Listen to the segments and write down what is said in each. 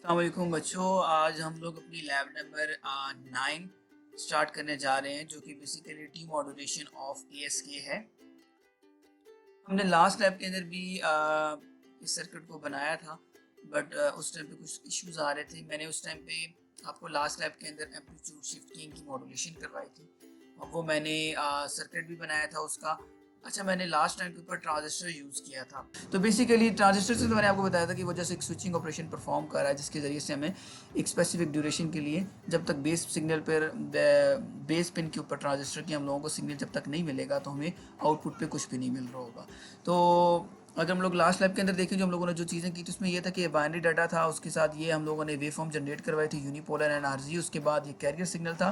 अस्सलामुअलैकुम बच्चों। आज हम लोग अपनी लैब नंबर 9 स्टार्ट करने जा रहे हैं, जो कि बेसिकली डीमॉड्यूलेशन ऑफ ASK है। हमने लास्ट लैब के अंदर भी इस सर्किट को बनाया था, बट उस टाइम पे कुछ इश्यूज आ रहे थे। मैंने उस टाइम पे आपको लास्ट लैब के अंदर एम्पलीट्यूड शिफ्टिंग की मॉड्यूलेशन करवाई थी, और वो मैंने सर्किट भी बनाया था उसका। अच्छा, मैंने लास्ट टाइम के ऊपर ट्रांजिस्टर यूज़ किया था। तो बेसिकली ट्रांजिस्टर से तो मैंने आपको बताया था कि वो जैसे एक स्विचिंग ऑपरेशन परफॉर्म कर रहा है, जिसके ज़रिए से हमें एक स्पेसिफिक ड्यूरेशन के लिए, जब तक बेस सिग्नल पर बेस पिन के ऊपर ट्रांजिस्टर की हम लोगों को सिग्नल जब तक नहीं मिलेगा तो हमें आउटपुट पे कुछ भी नहीं मिल रहा होगा। तो अगर हम लोग लास्ट लैब के अंदर देखें, जो हम लोगों ने जो चीज़ें की थी उसमें ये था कि बाइनरी डाटा था, उसके साथ ये हम लोगों ने वेव फॉर्म जनरेट करवाई थी यूनिपोलर एनआरजी, उसके बाद ये कैरियर सिग्नल था,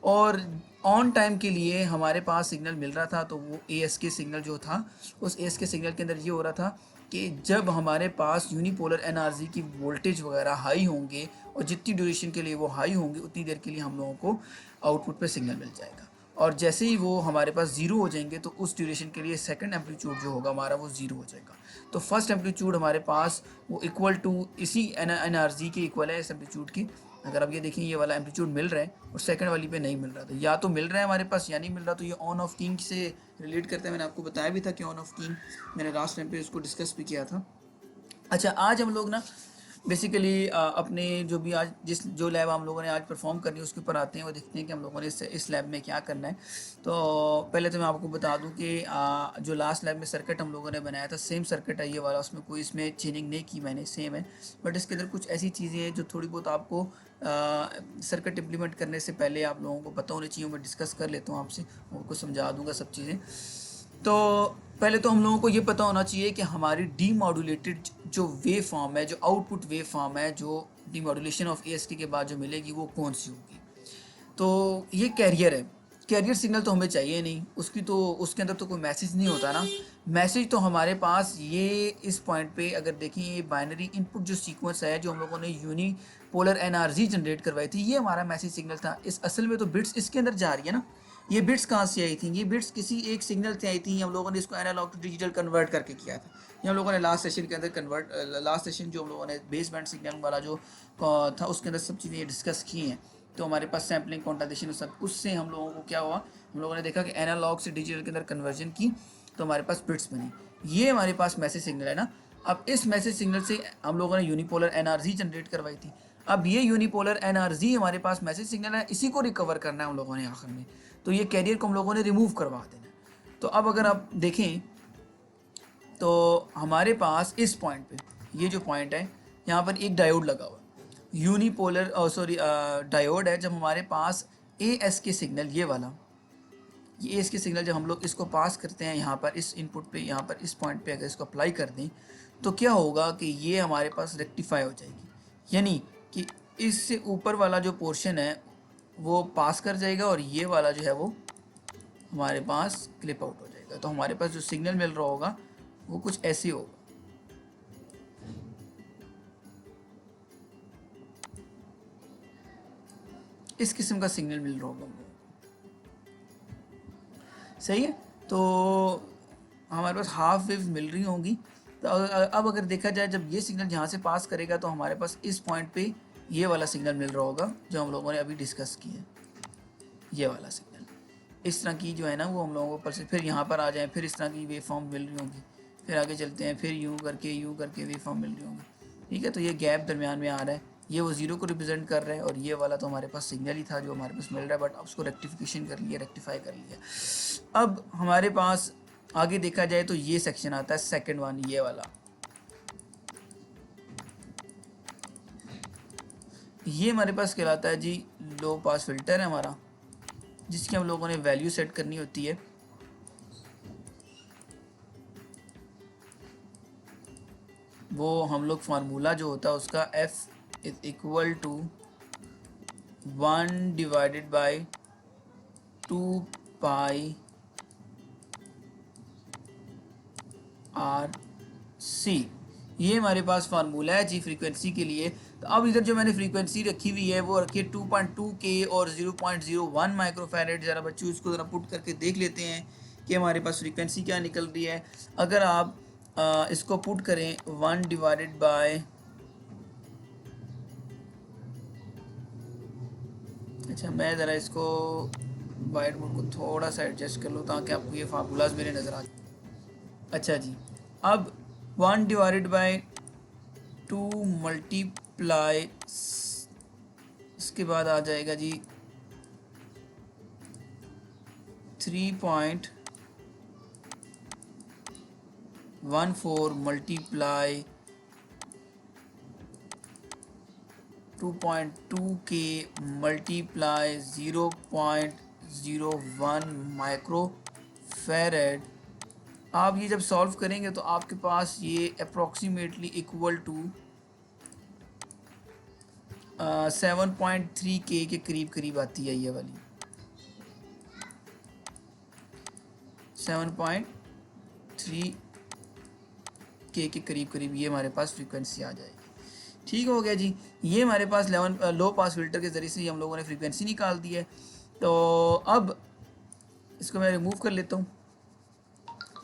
और ऑन टाइम के लिए हमारे पास सिग्नल मिल रहा था। तो वो ASK सिग्नल जो था, उस ASK सिग्नल के अंदर ये हो रहा था कि जब हमारे पास यूनिपोलर एनआरजी की वोल्टेज वगैरह हाई होंगे और जितनी ड्यूरेशन के लिए वो हाई होंगे उतनी देर के लिए हम लोगों को आउटपुट पे सिग्नल मिल जाएगा, और जैसे ही वो हमारे पास ज़ीरो हो जाएंगे तो उस ड्यूरेशन के लिए सेकंड एम्पलीट्यूड जो होगा हमारा वो ज़ीरो हो जाएगा। तो फर्स्ट एम्पलीट्यूड हमारे पास वो इक्वल टू इसी एनआरजी के इक्वल है, इस एम्पलीट्यूड की। अगर आप ये देखें, ये वाला एम्पलीट्यूड मिल रहा है और सेकंड वाली पे नहीं मिल रहा, तो या तो मिल रहा है हमारे पास या नहीं मिल रहा। तो ये ऑन ऑफ किंग से रिलेट करते हैं। मैंने आपको बताया भी था कि ऑन ऑफ किंग, मैंने लास्ट टाइम पे इसको डिस्कस भी किया था। अच्छा, आज हम लोग ना बेसिकली अपने जो भी आज जो लैब हम लोगों ने आज परफॉर्म करनी है उसके ऊपर आते हैं, वो देखते हैं कि हम लोगों ने इस लैब में क्या करना है। तो पहले तो मैं आपको बता दूं कि जो लास्ट लैब में सर्किट हम लोगों ने बनाया था सेम सर्किट है ये वाला, उसमें कोई इसमें चेंजिंग नहीं की मैंने, सेम है। बट इसके अंदर कुछ ऐसी चीज़ें हैं जो थोड़ी बहुत आपको सर्किट इम्प्लीमेंट करने से पहले आप लोगों को पता होनी चाहिए। मैं डिस्कस कर लेता हूँ आपसे, उनको समझा दूँगा सब चीज़ें। तो पहले तो हम लोगों को ये पता होना चाहिए कि हमारी डीमॉड्यूलेटेड जो वेव फॉर्म है, जो आउटपुट वेव फॉर्म है, जो डीमॉड्यूलेशन ऑफ ASK के बाद जो मिलेगी वो कौन सी होगी। तो ये कैरियर है। कैरियर सिग्नल तो हमें चाहिए नहीं, उसकी तो उसके अंदर तो कोई मैसेज नहीं होता ना। मैसेज तो हमारे पास ये इस पॉइंट पे अगर देखें, ये बाइनरी इनपुट जो सीक्वेंस है जो हम लोगों ने यूनिपोलर एनआरजी जनरेट करवाई थी, ये हमारा मैसेज सिग्नल था। इस असल में तो बिट्स इसके अंदर जा रही है ना। ये बिट्स कहाँ से आई थी? ये बिट्स किसी एक सिग्नल से आई थी। हम लोगों ने इसको एनालॉग टू डिजिटल कन्वर्ट करके किया था। ये हम लोगों ने लास्ट सेशन के अंदर लास्ट सेशन जो हम लोगों ने बेस बैंड सिग्नल वाला जो था उसके अंदर सब चीज़ें डिस्कस की हैं। तो हमारे पास सैम्पलिंग, क्वांटाइजेशन, सब उससे हम लोगों को क्या हुआ, हम लोगों ने देखा कि एनालॉग से डिजिटल के अंदर कन्वर्जन की तो हमारे पास बिट्स बनी। ये हमारे पास मैसेज सिग्नल है ना। अब इस मैसेज सिग्नल से हम लोगों ने यूनिपोलर एनआरजी जनरेट करवाई थी। अब ये यूनिपोलर एनआरजी हमारे पास मैसेज सिग्नल है, इसी को रिकवर करना है हम लोगों ने आखिर में। तो ये कैरियर को हम लोगों ने रिमूव करवा देना है। तो अब अगर आप देखें तो हमारे पास इस पॉइंट पे, ये जो पॉइंट है यहाँ पर एक डायोड लगा हुआ है, यूनिपोलर डायोड है। जब हमारे पास ASK सिग्नल, ये वाला, ये ASK सिग्नल जब हम लोग इसको पास करते हैं यहाँ पर इस इनपुट पे, यहाँ पर इस पॉइंट पे अगर इसको अप्लाई कर दें तो क्या होगा कि ये हमारे पास रेक्टिफाई हो जाएगी, यानी कि इससे ऊपर वाला जो पोर्शन है वो पास कर जाएगा और ये वाला जो है वो हमारे पास क्लिप आउट हो जाएगा। तो हमारे पास जो सिग्नल मिल रहा होगा वो कुछ ऐसे होगा। इस किस्म का सिग्नल मिल रहा होगा हम लोगों को। सही है। तो हमारे पास हाफ वेव मिल रही होंगी। तो अब अगर देखा जाए, जब ये सिग्नल यहाँ से पास करेगा तो हमारे पास इस पॉइंट पे ये वाला सिग्नल मिल रहा होगा जो हम लोगों ने अभी डिस्कस किया है। ये वाला सिग्नल इस तरह की जो है ना, वो हम लोगों को ऊपर से फिर यहाँ पर आ जाए, फिर इस तरह की वेव फॉर्म मिल रही होंगी। फिर आगे चलते हैं, फिर यूँ करके वेव फॉर्म मिल रही होंगी। ठीक है। तो ये गैप दरमियान में आ रहा है, ये वो ज़ीरो को रिप्रेजेंट कर रहा है, और ये वाला तो हमारे पास सिग्नल ही था जो हमारे पास मिल रहा है, बट अब उसको रेक्टिफिकेशन कर लिया, रेक्टिफाई कर लिया। अब हमारे पास आगे देखा जाए तो ये सेक्शन आता है सेकंड वन, ये वाला। ये हमारे पास कहलाता है जी लो पास फिल्टर है हमारा, जिसकी हम लोगों ने वैल्यू सेट करनी होती है। वो हम लोग फार्मूला जो होता है उसका F is equal to 1/2 πRC, ये हमारे पास फार्मूला है जी फ्रीक्वेंसी के लिए। तो अब इधर जो मैंने फ्रीक्वेंसी रखी हुई है वो रखी है 2.2K और 0.01 माइक्रोफैरेड। ज़रा बच्चों इसको ज़रा पुट करके देख लेते हैं कि हमारे पास फ्रीक्वेंसी क्या निकल रही है। अगर आप इसको पुट करें 1/2 अच्छा, मैं ज़रा इसको वाइट बोर्ड को थोड़ा सा एडजस्ट कर लूँ ताकि आपको ये फार्मूलाज मेरे नज़र आ जाए। अच्छा जी, अब 1 डिवाइडेड बाई 2 मल्टीप्लाई, इसके बाद आ जाएगा जी 3.14 मल्टीप्लाई 2.2 के मल्टीप्लाई 0.01 माइक्रो फेरेड। आप ये जब सॉल्व करेंगे तो आपके पास ये अप्रॉक्सीमेटली इक्वल टू 7.3 के करीब करीब आती है। ये वाली 7.3 के करीब करीब ये हमारे पास फ्रीक्वेंसी आ जाएगी। ठीक हो गया जी, ये हमारे पास लो पास फिल्टर के ज़रिए से हम लोगों ने फ्रीक्वेंसी निकाल दी है। तो अब इसको मैं रिमूव कर लेता हूँ।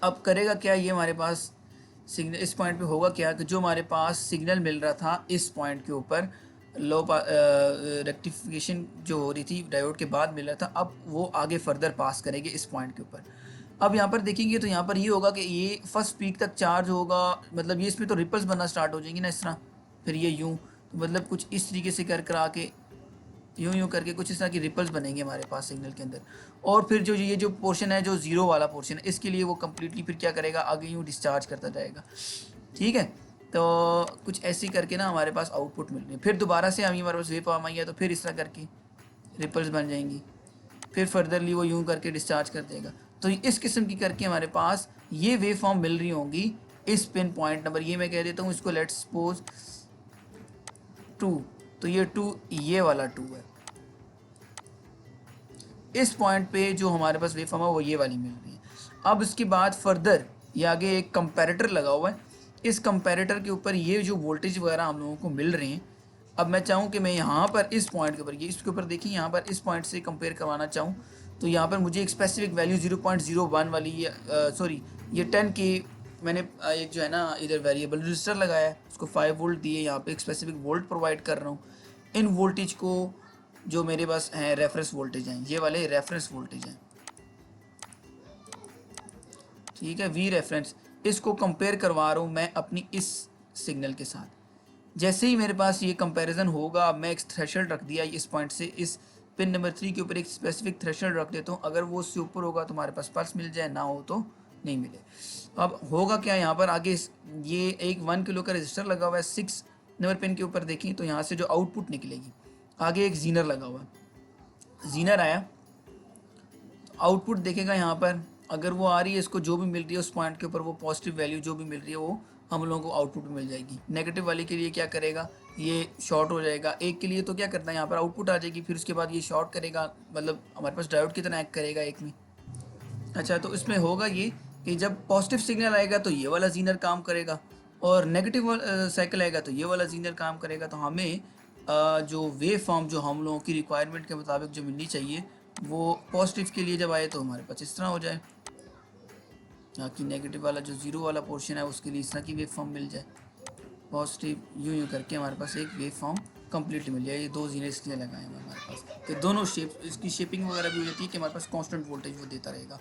अब करेगा क्या, ये हमारे पास सिग्नल इस पॉइंट पे होगा क्या कि जो हमारे पास सिग्नल मिल रहा था इस पॉइंट के ऊपर लो रेक्टिफिकेशन जो हो रही थी डायोड के बाद मिल रहा था, अब वो आगे फर्दर पास करेंगे इस पॉइंट के ऊपर। अब यहाँ पर देखेंगे तो यहाँ पर ये होगा कि ये फर्स्ट पीक तक चार्ज होगा, मतलब ये इसमें तो रिपल्स बनना स्टार्ट हो जाएंगी ना इस तरह, फिर ये यूँ, तो मतलब कुछ इस तरीके से कर करा के यूँ करके कुछ इस तरह की रिपल्स बनेंगे हमारे पास सिग्नल के अंदर। और फिर जो ये जो पोर्शन है जो ज़ीरो वाला पोर्शन है, इसके लिए वो कम्प्लीटली फिर क्या करेगा, आगे यूँ डिस्चार्ज करता जाएगा। ठीक है, तो कुछ ऐसे करके ना हमारे पास आउटपुट मिल रही है। फिर दोबारा से हमारे पास वेव फॉर्म आई है तो फिर इस तरह करके रिपल्स बन जाएंगी, फिर फर्दरली वो यूँ करके डिस्चार्ज कर देगा। तो इस किस्म की करके हमारे पास ये वेव फॉर्म मिल रही होंगी इस पिन पॉइंट नंबर, ये मैं कह देता हूँ इसको लेट्स सपोज 2, तो ये 2 ये वाला 2 है। इस पॉइंट पे जो हमारे पास वेव फॉर्म है वो ये वाली मिल रही है। अब इसके बाद फर्दर ये आगे एक कंपैरेटर लगा हुआ है, इस कंपैरेटर के ऊपर ये जो वोल्टेज वगैरह हम लोगों को मिल रहे हैं। अब मैं चाहूँ कि मैं यहाँ पर इस पॉइंट के ऊपर, ये इसके ऊपर देखिए यहाँ पर इस पॉइंट से कंपेयर करवाना चाहूँ तो यहाँ पर मुझे एक स्पेसिफिक वैल्यू 0.01 वाली सॉरी ये 10 के मैंने एक जो है ना इधर वेरिएबल रजिस्टर लगाया है, उसको 5 वोल्ट दिए, यहाँ पे एक स्पेसिफिक वोल्ट प्रोवाइड कर रहा हूँ। इन वोल्टेज को जो मेरे पास हैं रेफरेंस वोल्टेज हैं, ये वाले रेफरेंस वोल्टेज हैं। ठीक है, वी रेफरेंस, इसको कंपेयर करवा रहा हूँ मैं अपनी इस सिग्नल के साथ। जैसे ही मेरे पास ये कंपैरिजन होगा, मैं एक थ्रेशोल्ड रख दिया इस पॉइंट से इस पिन नंबर 3 के ऊपर एक स्पेसिफिक थ्रेशोल्ड रख देता हूँ। अगर वो उससे ऊपर होगा तो हमारे पास पल्स मिल जाए, ना हो तो नहीं मिले। अब होगा क्या, यहाँ पर आगे ये एक 1 किलो का रजिस्टर लगा हुआ है 6 नंबर पिन के ऊपर, देखिए तो यहाँ से जो आउटपुट निकलेगी, आगे एक जीनर लगा हुआ है, जीनर आया, आउटपुट देखेगा यहाँ पर, अगर वो आ रही है इसको जो भी मिल रही है उस पॉइंट के ऊपर वो पॉजिटिव वैल्यू जो भी मिल रही है वो हम लोगों को आउटपुट में मिल जाएगी। नेगेटिव वाले के लिए क्या करेगा, ये शॉर्ट हो जाएगा। एक के लिए तो क्या करना है, यहाँ पर आउटपुट आ जाएगी, फिर उसके बाद ये शॉर्ट करेगा, मतलब हमारे पास डायोड की तरह एक्ट करेगा एक में। अच्छा, तो इसमें होगा ये कि जब पॉजिटिव सिग्नल आएगा तो ये वाला जीनर काम करेगा, और नेगेटिव साइकिल आएगा तो ये वाला जीनर काम करेगा। तो हमें जो वेव फॉर्म जो हम लोगों की रिक्वायरमेंट के मुताबिक जो मिलनी चाहिए वो पॉजिटिव के लिए जब आए तो हमारे पास इस तरह हो जाए, ताकि नेगेटिव वाला जो ज़ीरो वाला पोर्शन है उसके लिए इस तरह की वेव फॉर्म मिल जाए। पॉजिटिव यूँ करके हमारे पास एक वेव फॉर्म कम्प्लीटली मिल जाए। ये 2 जीनर इसलिए लगाए हैं हमारे पास, तो दोनों शेप इसकी शेपिंग वगैरह भी हो जाती है कि हमारे पास कांस्टेंट वोल्टेज वो देता रहेगा।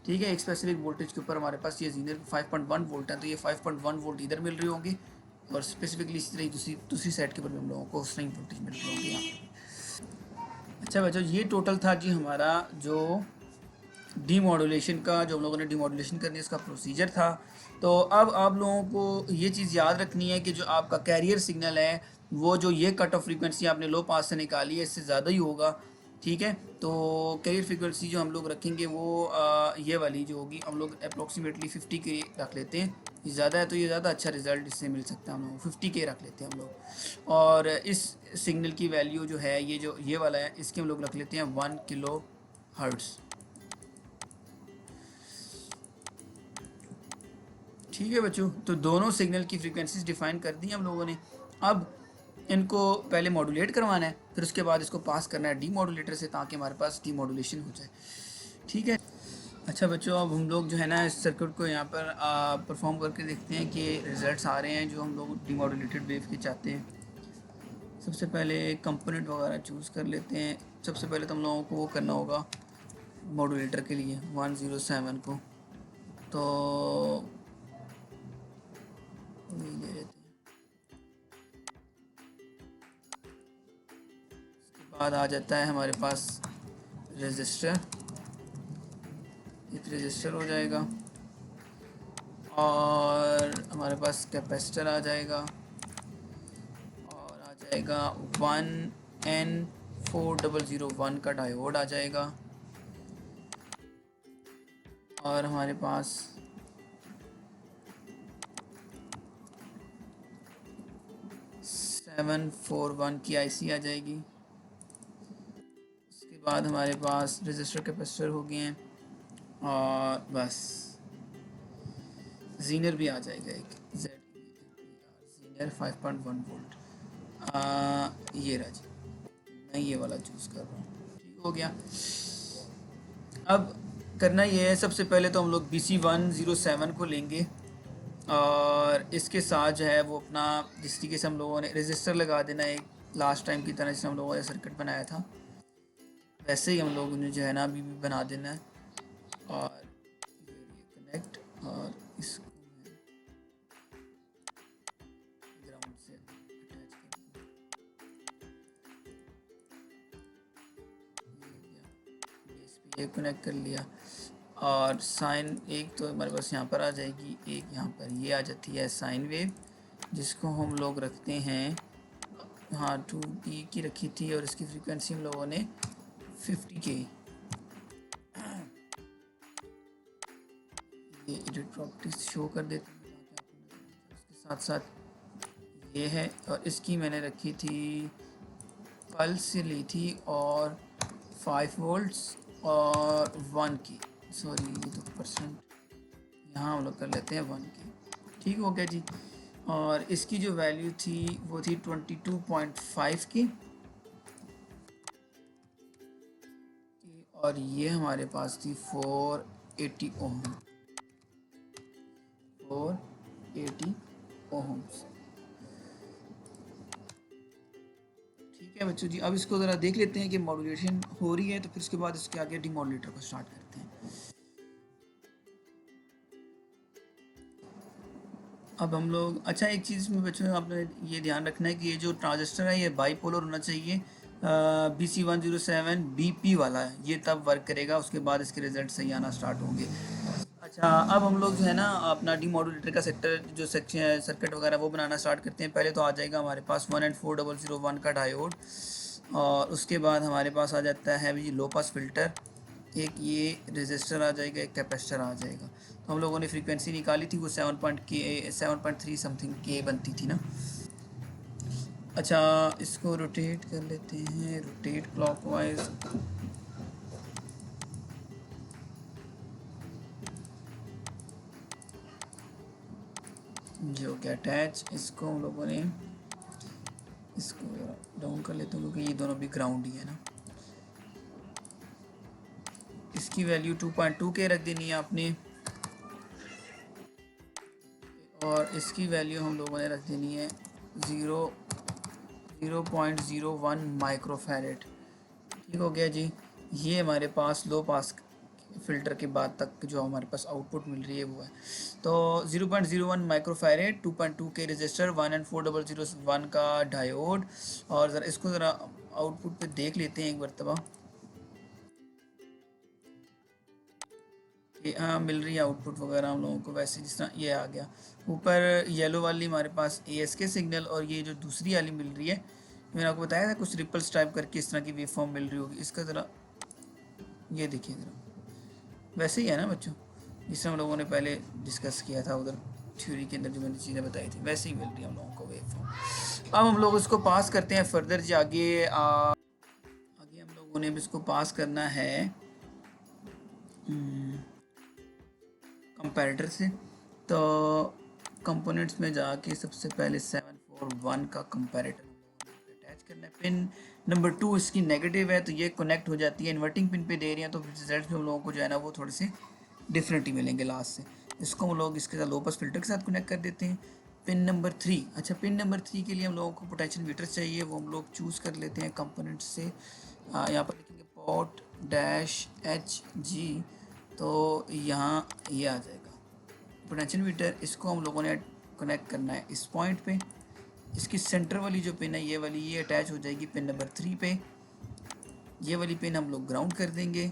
ठीक है, एक स्पेसिफिक वोल्टेज के ऊपर हमारे पास ये जीनर 5.1 वोल्ट है, तो ये 5.1 वोल्ट इधर मिल रही होंगी, और स्पेसिफिकली इसी तरह दूसरी साइड के ऊपर भी हम लोगों को उस तरह वोल्टेज मिल रही होंगी यहाँ पर। अच्छा बच्चों, ये टोटल था जी हमारा जो डीमॉड्यूलेशन का, जो हम लोगों ने डीमॉड्यूलेशन करनी है इसका प्रोसीजर था। तो अब आप लोगों को ये चीज़ याद रखनी है कि जो आपका कैरियर सिग्नल है वो जो ये कट ऑफ फ्रीक्वेंसी आपने लो पास से निकाली है इससे ज़्यादा ही होगा। ठीक है, तो कैरियर फ्रीक्वेंसी जो हम लोग रखेंगे वो ये वाली जो होगी, हम लोग अप्रोक्सीमेटली 50 के रख लेते हैं। ये ज़्यादा है तो ये ज़्यादा अच्छा रिजल्ट इससे मिल सकता है, हम लोग 50 के रख लेते हैं हम लोग। और इस सिग्नल की वैल्यू जो है ये जो ये वाला है इसके हम लोग रख लेते हैं 1 किलो हर्ट्ज़। ठीक है बच्चों, तो दोनों सिग्नल की फ्रीक्वेंसीज डिफाइन कर दी हम लोगों ने। अब इनको पहले मॉड्यूलेट करवाना है, फिर उसके बाद इसको पास करना है डीमॉड्यूलेटर से, ताकि हमारे पास डीमॉड्यूलेशन हो जाए। ठीक है, अच्छा बच्चों, अब हम लोग जो है ना इस सर्किट को यहाँ पर परफॉर्म करके देखते हैं कि रिजल्ट्स आ रहे हैं जो हम लोग डीमॉड्यूलेटेड वेव के चाहते हैं। सबसे पहले कंपोनेंट वगैरह चूज़ कर लेते हैं। सबसे पहले तो हम लोगों को वो करना होगा मॉड्यूलेटर के लिए 107 को, तो ये ले लेते हैं। उसके बाद आ जाता है हमारे पास रजिस्टर, एक रजिस्टर हो जाएगा, और हमारे पास कैपेसिटर आ जाएगा, और आ जाएगा 1N4001 का डायोड आ जाएगा, और हमारे पास 741 की आईसी आ जाएगी। उसके बाद हमारे पास रजिस्टर कैपेसिटर हो गए हैं, और बस जीनर भी आ जाएगा एक जीनर 5.1 वोल्ट। ये रहा जी, मैं ये वाला चूज़ कर रहा हूँ। ठीक हो गया। अब करना ये है, सबसे पहले तो हम लोग BC107 को लेंगे, और इसके साथ जो है वो अपना जिस तरीके से हम लोगों ने रजिस्टर लगा देना है, लास्ट टाइम की तरह जिससे हम लोगों ने सर्किट बनाया था वैसे ही हम लोगों ने जो है ना अभी भी बना देना है, और कनेक्ट, और इसको ग्राउंड से अटैच कर ये कनेक्ट कर लिया, और साइन एक तो हमारे पास यहाँ पर आ जाएगी, एक यहाँ पर ये आ जाती है साइन वेव, जिसको हम लोग रखते हैं, हाँ 2T की रखी थी, और इसकी फ्रीक्वेंसी हम लोगों ने 50 के। ये एडिट प्रॉपर्टीज शो कर देते हैं उसके साथ साथ ये है, और इसकी मैंने रखी थी पल्स से ली थी, और 5 वोल्ट्स और 1 की, सॉरी ये तो परसेंट यहाँ हम लोग कर लेते हैं 1 की। ठीक हो गया जी। और इसकी जो वैल्यू थी वो थी 22.5 की, और ये हमारे पास थी 480 ओम, 480 ओम्स। ठीक है बच्चों जी, अब इसको ज़रा देख लेते हैं कि मॉड्यूलेशन हो रही है, तो फिर उसके बाद इसके आगे डीमॉड्यूलेटर को स्टार्ट करते हैं। अब हम लोग, अच्छा एक चीज़ में बच्चों आपने ये ध्यान रखना है कि ये जो ट्रांजिस्टर है ये बाईपोलर होना चाहिए, BC107 BP वाला है, ये तब वर्क करेगा, उसके बाद इसके रिजल्ट सही आना स्टार्ट होंगे। अच्छा, अब हम लोग जो है ना अपना डीमॉड्यूलेटर का सेक्टर जो सेक्शन सर्किट वगैरह वो बनाना स्टार्ट करते हैं। पहले तो आ जाएगा हमारे पास 1N4001 का डायोड, और उसके बाद हमारे पास आ जाता है ये लो पास फिल्टर, एक ये रेजिस्टर आ जाएगा, एक कैपेसिटर आ जाएगा। तो हम लोगों ने फ्रीक्वेंसी निकाली थी वो 7.3 समथिंग के बनती थी ना। अच्छा, इसको रोटेट कर लेते हैं, रोटेट क्लॉकवाइज, जो कि अटैच, इसको हम लोगों ने इसको डाउन कर लेते हैं क्योंकि ये दोनों भी ग्राउंड ही है ना। इसकी वैल्यू 2.2 के रख देनी है आपने, और इसकी वैल्यू हम लोगों ने रख देनी है 0.01 माइक्रोफैरेड। ठीक हो गया जी। ये हमारे पास लो पास फिल्टर के बाद तक जो हमारे पास आउटपुट मिल रही है वो है, तो 0.01 माइक्रोफैरेड, 2.2 के रजिस्टर, 1N4001 का डायोड, और ज़रा इसको ज़रा आउटपुट पे देख लेते हैं एक मरतबा कि हाँ मिल रही है आउटपुट वगैरह हम लोगों को। वैसे जिस तरह ये आ गया ऊपर येलो वाली हमारे पास ASK सिग्नल, और ये जो दूसरी वाली मिल रही है मैंने आपको बताया था कुछ रिपल्स टाइप करके इस तरह की वेव फॉर्म मिल रही होगी। इसका ज़रा ये देखिए ज़रा, वैसे ही है ना बच्चों जिस हम लोगों ने पहले डिस्कस किया था उधर थ्योरी के अंदर जो मैंने चीज़ें बताई थी, वैसे ही मिल रही है हम लोगों को वेव फॉर्म। अब हम लोग इसको पास करते हैं फर्दर जी आगे आगे हम लोगों ने भी इसको पास करना है कंपैरेटर से। तो कंपोनेंट्स में जाके सबसे पहले 741 का कंपैरेटर अटैच करना है। पिन नंबर 2 इसकी नेगेटिव है तो ये कनेक्ट हो जाती है, इन्वर्टिंग पिन पे दे रही हैं तो रिजल्ट भी हम लोगों को जो है ना वो थोड़े से डिफरेंट ही मिलेंगे लास्ट से। इसको हम लोग इसके साथ लो पास फिल्टर के साथ कनेक्ट कर देते हैं। पिन नंबर 3, अच्छा पिन नंबर 3 के लिए हम लोगों को पोटेंशियल मीटर चाहिए, वो हम लोग चूज़ कर लेते हैं कंपोनेंट से। यहाँ पर लिखेंगे पोट डैश एच जी, तो यहाँ ये आ जाएगा पोटेंशियल मीटर। इसको हम लोगों ने कनेक्ट करना है इस पॉइंट पे। इसकी सेंटर वाली जो पिन है ये वाली, ये अटैच हो जाएगी पिन नंबर 3 पे। ये वाली पिन हम लोग ग्राउंड कर देंगे,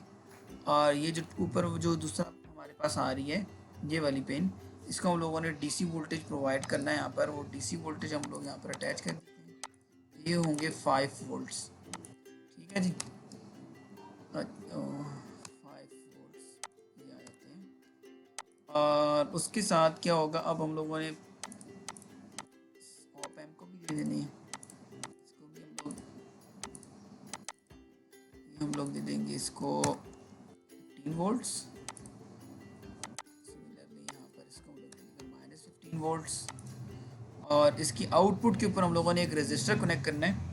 और ये जो ऊपर जो दूसरा हमारे पास आ रही है ये वाली पिन, इसको हम लोगों ने डीसी वोल्टेज प्रोवाइड करना है यहाँ पर। वो डीसी वोल्टेज हम लोग यहाँ पर अटैच कर देते हैं, ये होंगे 5 वोल्ट्स। ठीक है जी, 5 वोल्ट्स ये आ जाते हैं। और उसके साथ क्या होगा, अब हम लोगों ने ऑप एम्प को भी दे देनी है, इसको भी हम लोग दे देंगे इसको 15 वोल्ट्स। सिमिलरली यहाँ पर इसको हम लोग दे देंगे -15 वोल्ट्स। और इसकी आउटपुट के ऊपर हम लोगों ने एक रेजिस्टर कनेक्ट करना है।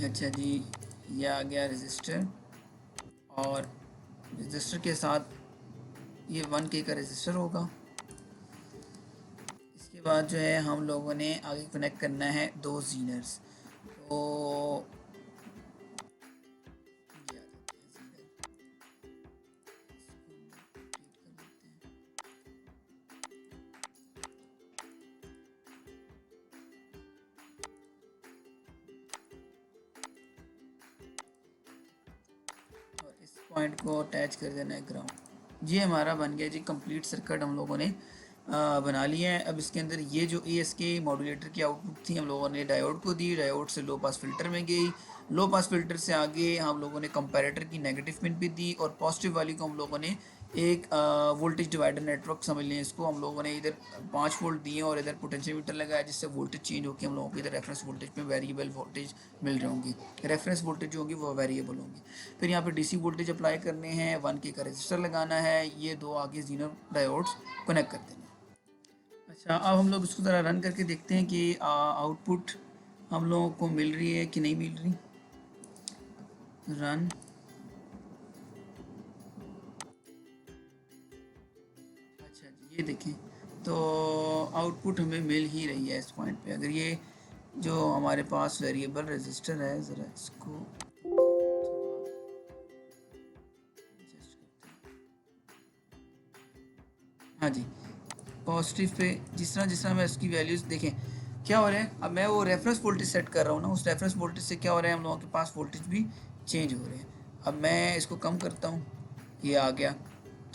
अच्छा जी, ये आ गया रेजिस्टर, और रेजिस्टर के साथ ये 1K का रेजिस्टर होगा। इसके बाद जो है हम लोगों ने आगे कनेक्ट करना है 2 जीनर्स। तो ये आ जाते हैं जीनर, इसको हम लोग complete कर लेते हैं। और इस पॉइंट को अटैच कर देना है ग्राउंड। ये हमारा बन गया जी कंप्लीट सर्किट, हम लोगों ने बना लिया है। अब इसके अंदर ये जो ASK मॉड्यूलेटर की आउटपुट थी हम लोगों ने डायोड को दी, डायोड से लो पास फिल्टर में गई, लो पास फिल्टर से आगे हम लोगों ने कंपैरेटर की नेगेटिव पिन भी दी, और पॉजिटिव वाली को हम लोगों ने एक वोल्टेज डिवाइडर नेटवर्क समझ लें इसको, हम लोगों ने इधर 5 वोल्ट दिए और इधर पोटेंशियल मीटर लगाया, जिससे वोल्टेज चेंज होकर हम लोगों को इधर रेफरेंस वोल्टेज में वेरिएबल वोल्टेज मिल रहे होंगी। रेफरेंस वोल्टेज जो होंगी वो वेरिएबल होंगी। फिर यहाँ पे DC वोल्टेज अप्लाई करने हैं, 1K का रजिस्टर लगाना है, ये 2 आगे जीनर डायोड्स कनेक्ट कर देना है। अच्छा, अब हम लोग इसको ज़रा रन करके देखते हैं कि आउटपुट हम लोगों को मिल रही है कि नहीं मिल रही। रन, अच्छा जी ये देखें, तो आउटपुट हमें मिल ही रही है इस पॉइंट पे। अगर ये जो हमारे पास वेरिएबल रजिस्टर है, ज़रा इसको adjust करते हैं। हाँ जी, पॉजिटिव पे जिस तरह मैं इसकी वैल्यूज़ देखें क्या हो रहा है। अब मैं वो रेफरेंस वोल्टेज सेट कर रहा हूँ ना, उस रेफरेंस वोल्टेज से क्या हो रहा है, हम लोगों के पास वोल्टेज भी चेंज हो रहे हैं। अब मैं इसको कम करता हूँ, ये आ गया,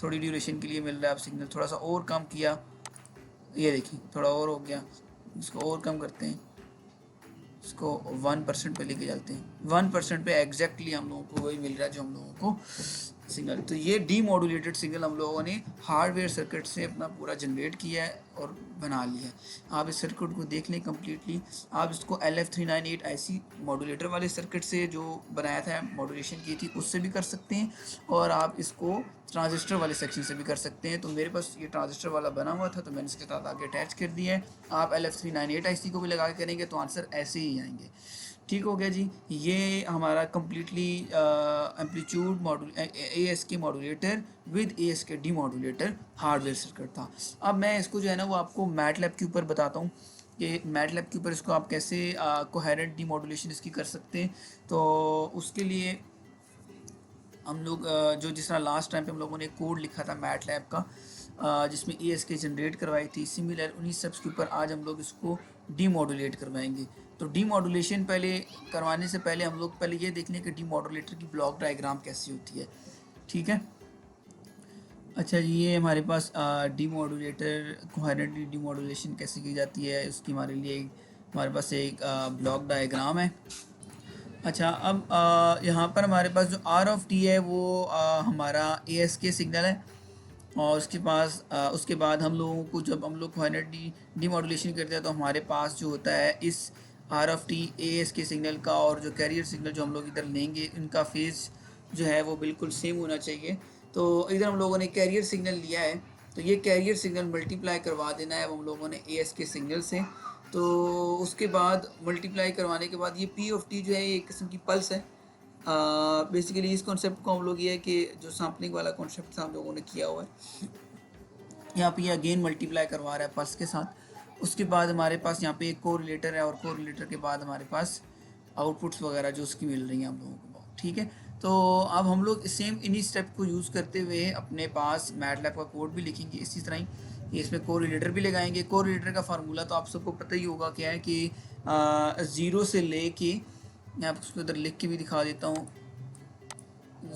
थोड़ी ड्यूरेशन के लिए मिल रहा है। अब सिग्नल थोड़ा सा और कम किया, ये देखिए थोड़ा और हो गया, इसको और कम करते हैं, इसको 1% पे लेके जाते हैं। 1% पे एग्जैक्टली हम लोगों को वही मिल रहा है जो हम लोगों को सिग्नल। तो ये डीमॉड्यूलेटेड सिग्नल हम लोगों ने हार्डवेयर सर्किट से अपना पूरा जनरेट किया है और बना लिया है। आप इस सर्किट को देख लें कम्प्लीटली। आप इसको LF398 IC मॉड्यूलेटर वाले सर्किट से जो बनाया था, मॉड्यूलेशन की थी, उससे भी कर सकते हैं, और आप इसको ट्रांजिस्टर वाले सेक्शन से भी कर सकते हैं। तो मेरे पास ये ट्रांजिस्टर वाला बना हुआ था तो मैंने इसके साथ आगे अटैच कर दिया है। आप LF398 IC को भी लगा के करेंगे तो आंसर ऐसे ही आएंगे। ठीक हो गया जी, ये हमारा completely amplitude module ASK modulator with ASK demodulator hardware circuit था। अब मैं इसको जो है ना वो आपको मैटलैब के ऊपर बताता हूँ कि मैटलैब के ऊपर इसको आप कैसे कोहेरेंट डीमॉड्यूलेशन इसकी कर सकते हैं। तो उसके लिए हम लोग जो जिस तरह लास्ट टाइम पे हम लोगों ने कोड लिखा था मैटलैब का, जिसमें ASK जनरेट करवाई थी, सिमिलर उन्हीं स्टेप्स के ऊपर आज हम लोग इसको डीमॉड्यूलेट करवाएंगे। तो डीमॉड्यूलेशन पहले करवाने से पहले हम लोग पहले ये देख लें कि डीमॉड्यूलेटर की ब्लॉक डायग्राम कैसी होती है। ठीक है, अच्छा जी, ये हमारे पास डीमॉड्यूलेटर कोहेरेंटली डीमॉड्यूलेशन कैसे की जाती है उसकी हमारे पास एक ब्लॉक डायग्राम है। अच्छा, अब यहाँ पर हमारे पास जो R(t) है वो हमारा ASK सिग्नल है, और उसके बाद हम लोगों को जब हम लोग कोहेरेंटली डीमॉड्यूलेशन करते हैं तो हमारे पास जो होता है इस R(t) ASK सिग्नल का और जो कैरियर सिग्नल जो हम लोग इधर लेंगे, इनका फेज जो है वो बिल्कुल सेम होना चाहिए। तो इधर हम लोगों ने कैरियर सिग्नल लिया है, तो ये कैरियर सिग्नल मल्टीप्लाई करवा देना है हम लोगों ने ASK सिग्नल से। तो उसके बाद मल्टीप्लाई करवाने के बाद ये P(t) जो है ये एक किस्म की पल्स है। बेसिकली इस कॉन्सेप्ट को हम लोग ये है कि जो सैम्पलिंग वाला कॉन्सेप्ट था हम लोगों ने किया हुआ है, यहाँ पे ये अगेन मल्टीप्लाई करवा रहा है पल्स के साथ। उसके बाद हमारे पास यहाँ पे एक कोरिलेटर है और कोरिलेटर के बाद हमारे पास आउटपुट्स वगैरह जो उसकी मिल रही हैं हम लोगों को, ठीक है। तो अब हम लोग सेम इन्हीं स्टेप को यूज़ करते हुए अपने पास मैटलैब का कोड भी लिखेंगे इसी तरह ही। ये इसमें कोरिलेटर भी लगाएंगे। कोरिलेटर का फार्मूला तो आप सबको पता ही होगा क्या है कि 0 से ले के, मैं आपको इधर लिख के भी दिखा देता हूँ,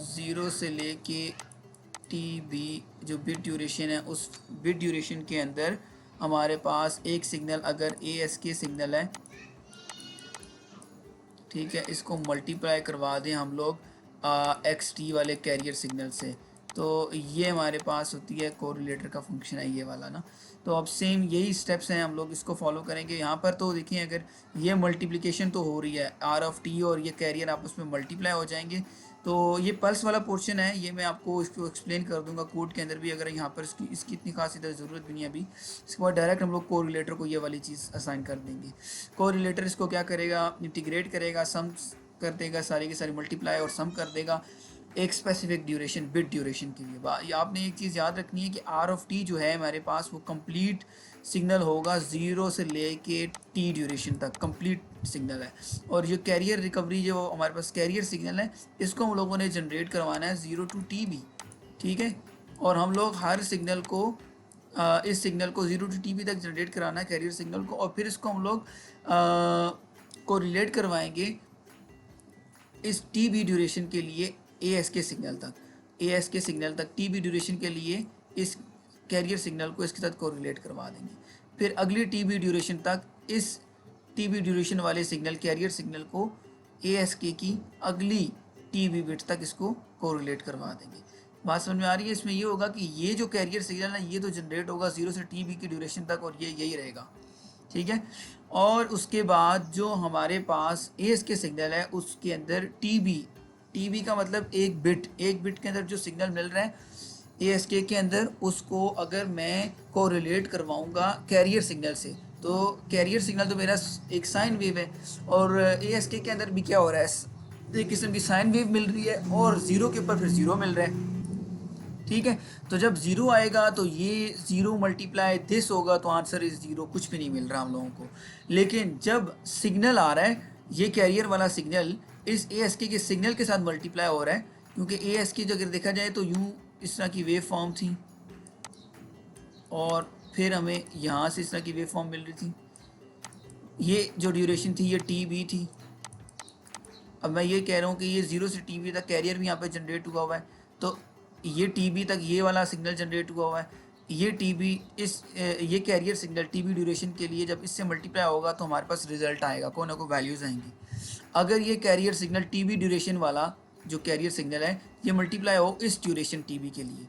0 से ले के टी बी जो बिट ड्यूरेशन है, उस बिट ड्यूरेशन के अंदर हमारे पास एक सिग्नल अगर ASK सिग्नल है, ठीक है, इसको मल्टीप्लाई करवा दें हम लोग XT वाले कैरियर सिग्नल से, तो ये हमारे पास होती है कोरिलेटर का फंक्शन है ये वाला ना। तो अब सेम यही स्टेप्स हैं, हम लोग इसको फॉलो करेंगे। यहाँ पर तो देखिए अगर ये मल्टीप्लिकेशन तो हो रही है, R और ये कैरियर आपस में मल्टीप्लाई हो जाएंगे। तो ये पल्स वाला पोर्शन है, ये मैं आपको इसको एक्सप्लेन कर दूंगा कोड के अंदर भी, अगर यहाँ पर इसकी इतनी खास इधर ज़रूरत भी नहीं है अभी। इसके बाद डायरेक्ट हम लोग कोरिलेटर को ये वाली चीज़ असाइन कर देंगे। कोरिलेटर इसको क्या करेगा, इंटीग्रेट करेगा, सम कर देगा, सारी की सारी मल्टीप्लाई और सम कर देगा एक स्पेसिफिक ड्यूरेशन बिट ड्यूरेशन के लिए। आपने एक चीज़ याद रखनी है कि R जो है हमारे पास वो कंप्लीट सिग्नल होगा 0 से लेके T ड्यूरेशन तक कंप्लीट सिग्नल है। और जो कैरियर रिकवरी जो हमारे पास कैरियर सिग्नल है, इसको हम लोगों ने जनरेट करवाना है 0 to TB, ठीक है। और हम लोग हर सिग्नल को इस सिग्नल को 0 to TB तक जनरेट कराना है कैरियर सिग्नल को, और फिर इसको हम लोग को रिलेट करवाएंगे इस TB ड्यूरेशन के लिए ASK सिग्नल तक, ASK सिग्नल तक TB ड्यूरेशन के लिए इस कैरियर सिग्नल को इसके साथ कोरिलेट करवा देंगे। फिर अगली TB ड्यूरेशन तक इस TB ड्यूरेशन वाले सिग्नल कैरियर सिग्नल को ASK की अगली TB बिट तक इसको कोरिलेट करवा देंगे। बात समझ में आ रही है? इसमें ये होगा कि ये जो कैरियर सिग्नल है ये तो जनरेट होगा 0 से TB की ड्यूरेशन तक, और ये यही रहेगा, ठीक है। और उसके बाद जो हमारे पास ASK सिग्नल है उसके अंदर TB का मतलब एक बिट के अंदर जो सिग्नल मिल रहा है ASK के अंदर, उसको अगर मैं कोरिलेट करवाऊंगा कैरियर सिग्नल से, तो कैरियर सिग्नल तो मेरा एक साइन वेव है, और ASK के अंदर भी क्या हो रहा है, एक किस्म की साइन वेव मिल रही है, और 0 के ऊपर फिर 0 मिल रहा है, ठीक है। तो जब 0 आएगा तो ये 0 मल्टीप्लाई दिस होगा, तो आंसर इज 0, कुछ भी नहीं मिल रहा हम लोगों को। लेकिन जब सिग्नल आ रहा है, ये कैरियर वाला सिग्नल इस ASK के सिग्नल के साथ मल्टीप्लाई हो रहा है, क्योंकि ASK जो अगर देखा जाए तो यूँ इस तरह की वेव फॉर्म थी, और फिर हमें यहाँ से इस तरह की वेव फॉर्म मिल रही थी। ये जो ड्यूरेशन थी ये TB थी। अब मैं ये कह रहा हूँ कि ये 0 से TB तक कैरियर भी यहाँ पे जनरेट हुआ है, तो ये TB तक ये वाला सिग्नल जनरेट हुआ है। ये TB ये कैरियर सिग्नल TB ड्यूरेशन के लिए जब इससे मल्टीप्लाई होगा तो हमारे पास रिजल्ट आएगा, कोई ना कोई वैल्यूज़ आएंगी। अगर ये कैरियर सिग्नल TB ड्यूरेशन वाला जो कैरियर सिग्नल है ये मल्टीप्लाई हो इस ड्यूरेशन TB के लिए,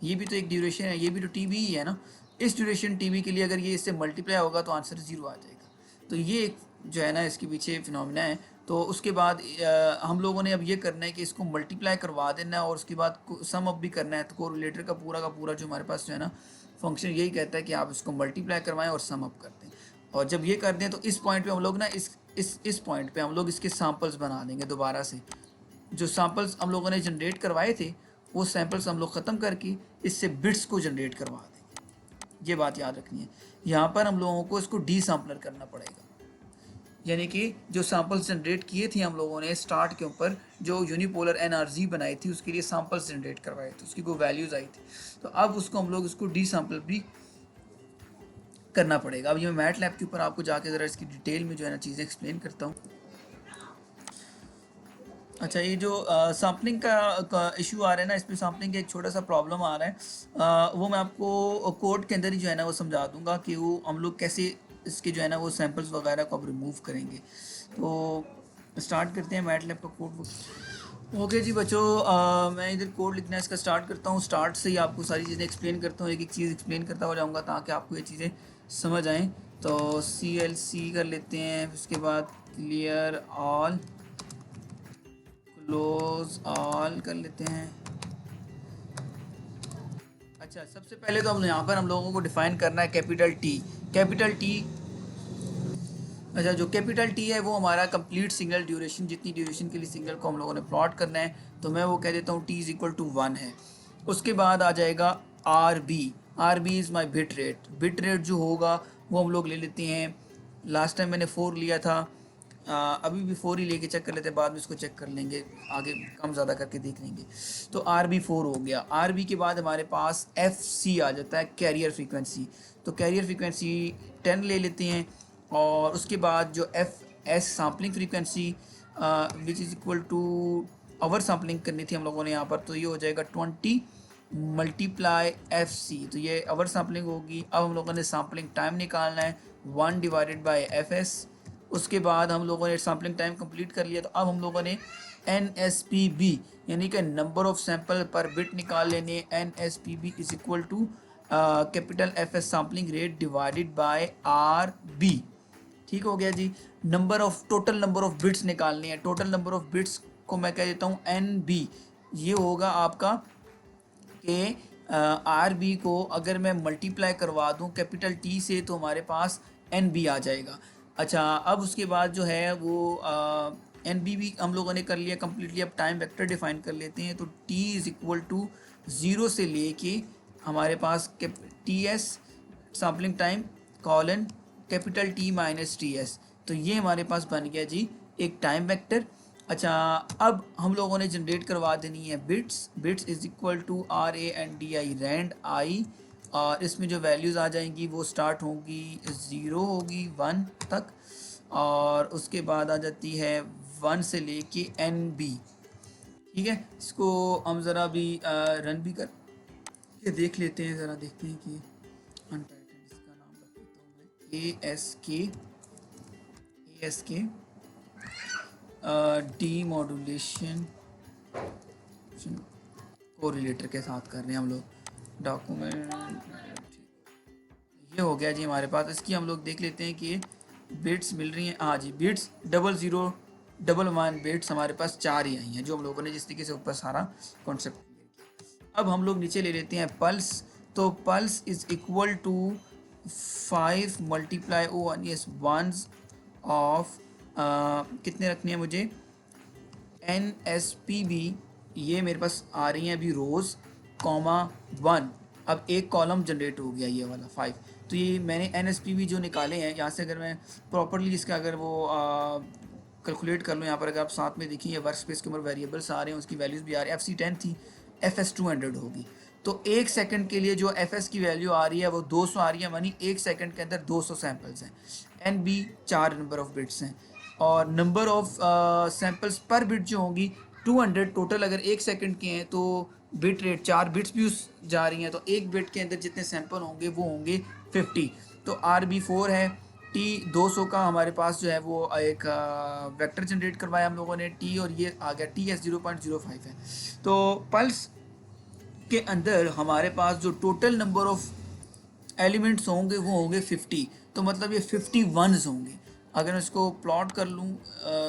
ये भी तो एक ड्यूरेशन है, ये भी तो TB ही है ना, इस ड्यूरेशन TB के लिए अगर ये इससे मल्टीप्लाई होगा तो आंसर 0 आ जाएगा। तो ये एक जो है ना इसके पीछे फिनोमिना है। तो उसके बाद हम लोगों ने अब ये करना है कि इसको मल्टीप्लाई करवा देना है, और उसके बाद सम अप भी करना है। तो कोरिलेटर का पूरा जो हमारे पास जो है ना फंक्शन यही कहता है कि आप इसको मल्टीप्लाई करवाएं और सम अप कर दें। और जब ये कर दें तो इस पॉइंट पे हम लोग ना इस पॉइंट पे हम लोग इसके सैम्पल्स बना देंगे दोबारा से। जो सैम्पल्स हम लोगों ने जनरेट करवाए थे वो सैम्पल्स हम लोग ख़त्म करके इससे बिट्स को जनरेट करवा देंगे। ये बात याद रखनी है। यहाँ पर हम लोगों को इसको डी सैम्पलर करना पड़ेगा, यानी कि जो सैम्पल्स जनरेट किए थे हम लोगों ने स्टार्ट के ऊपर जो यूनिपोलर NRG बनाई थी उसके लिए सैम्पल्स जनरेट करवाए थे, उसकी कोई वैल्यूज़ आई थी, तो अब उसको हम लोग इसको डी सैम्पल भी करना पड़ेगा। अब ये मैं मैट लैब के ऊपर आपको जाके ज़रा इसकी डिटेल में जो है ना चीज़ें एक्सप्लेन करता हूँ। अच्छा, ये जो सैम्पलिंग का इशू आ रहा है ना, इसमें सैम्पलिंग का एक छोटा सा प्रॉब्लम आ रहा है, वो मैं आपको कोड के अंदर ही जो है ना वो समझा दूंगा कि वो हम लोग कैसे इसके जो है ना वो सैम्पल्स वगैरह को अब रिमूव करेंगे। तो स्टार्ट करते हैं मैटलैब का कोड। ओके जी बच्चों, मैं इधर कोड लिखना इसका स्टार्ट करता हूँ। स्टार्ट से ही आपको सारी चीज़ें एक्सप्लेन करता हूँ, एक एक चीज़ एक्सप्लेन करता हो जाऊँगा ताकि आपको ये चीज़ें समझ आएँ। तो CLC कर लेते हैं, उसके बाद क्लियर ऑल, क्लोज ऑल कर लेते हैं। अच्छा, सबसे पहले तो हम यहाँ पर हम लोगों को डिफाइन करना है कैपिटल T। अच्छा, जो कैपिटल T है वो हमारा कंप्लीट सिग्नल ड्यूरेशन, जितनी ड्यूरेशन के लिए सिग्नल को हम लोगों ने प्लॉट करना है, तो मैं वो कह देता हूँ T = 1 है। उसके बाद आ जाएगा R B is my bit rate जो होगा वो हम लोग ले लेते हैं। लास्ट टाइम मैंने 4 लिया था, अभी भी 4 ही लेके चेक कर लेते हैं, बाद में इसको चेक कर लेंगे, आगे कम ज़्यादा करके देख लेंगे। तो आर बी 4 हो गया। आर बी के बाद हमारे पास एफ सी आ जाता है, कैरियर फ्रीक्वेंसी। तो कैरियर फ्रीक्वेंसी 10 ले लेते हैं, और उसके बाद जो F S sampling frequency which is equal to our sampling करनी थी हम लोगों ने यहाँ पर, तो ये हो जाएगा 20 मल्टीप्लाई एफ सी। तो ये आवर सैम्पलिंग होगी। अब हम लोगों ने सैम्पलिंग टाइम निकालना है, 1 डिवाइडेड बाई एफ एस। उसके बाद हम लोगों ने सैम्पलिंग टाइम कंप्लीट कर लिया, तो अब हम लोगों ने एन एस पी बी यानी कि number of sample per bit निकाल लेने। N S P B is equal to capital F S sampling rate divided by R B. ठीक हो गया जी। टोटल नंबर ऑफ बिट्स निकालने हैं। टोटल नंबर ऑफ बिट्स को मैं कह देता हूँ एन बी। ये होगा आपका कि आर बी को अगर मैं मल्टीप्लाई करवा दूँ कैपिटल टी से, तो हमारे पास एन बी आ जाएगा। अच्छा, अब उसके बाद जो है वो एन बी भी हम लोगों ने कर लिया कम्प्लीटली। अब टाइम वेक्टर डिफाइन कर लेते हैं। तो टी इज़ इक्वल टू 0 से लेके हमारे पास t s sampling time colon capital T minus T s. तो ये हमारे पास बन गया जी एक टाइम वेक्टर। अच्छा, अब हम लोगों ने जनरेट करवा देनी है bits is equal to r a n d i rand i, और इसमें जो वैल्यूज़ आ जाएंगी वो स्टार्ट होगी 0 होगी 1 तक, और उसके बाद आ जाती है 1 से लेके एन बी। ठीक है, इसको हम ज़रा भी रन भी कर के देख लेते हैं, ज़रा देखते हैं कि अनटाइटल्ड इसका नाम रख देता हूँ मैं, ए एस के डी मॉड्यूलेशन कोरिलेटर के साथ कर रहे हैं हम लोग। डॉक्यूमेंट ये हो गया जी हमारे पास। इसकी हम लोग देख लेते हैं कि बिट्स मिल रही हैं। हाँ जी, बिट्स 0011 बिट्स हमारे पास 4 ही आई हैं, जो हम लोगों ने जिस तरीके से ऊपर सारा कॉन्सेप्ट क्लियर किया। अब हम लोग नीचे ले लेते हैं पल्स। तो pulse is equal to 5 multiply o one yes once of कितने रखने हैं मुझे, एन एस पी बी। ये मेरे पास आ रही हैं अभी रोज़ कॉमा 1। अब एक कॉलम जनरेट हो गया ये वाला 5। तो ये मैंने एन एस पी बी जो निकाले हैं यहाँ से, अगर मैं प्रॉपरली इसका अगर वो कैलकुलेट कर लूँ, यहाँ पर अगर आप साथ में देखिए वर्क स्पेस के ऊपर वेरिएबल्स आ रहे हैं, उसकी वैल्यूज़ भी आ रही है। एफ सी 10 थी, एफ एस 200 होगी। तो एक सेकंड के लिए जो एफ एस की वैल्यू आ रही है वो 200 आ रही है, यानी एक सेकंड के अंदर 200 सैम्पल्स हैं। N B 4 number of bits हैं, और number of samples per bit जो होंगी 200 टोटल। अगर एक सेकंड के हैं तो बिट रेट 4 बिट्स भी उस जा रही हैं, तो एक बिट के अंदर जितने सैंपल होंगे वो होंगे 50। तो आर बी 4 है। टी 200 का हमारे पास जो है वो एक वेक्टर जनरेट करवाया हम लोगों ने टी, और ये आ गया टी एस 0.05 है। तो पल्स के अंदर हमारे पास जो टोटल नंबर ऑफ एलिमेंट्स होंगे वो होंगे 50। तो मतलब ये 51 होंगे। अगर मैं इसको प्लॉट कर लूँ,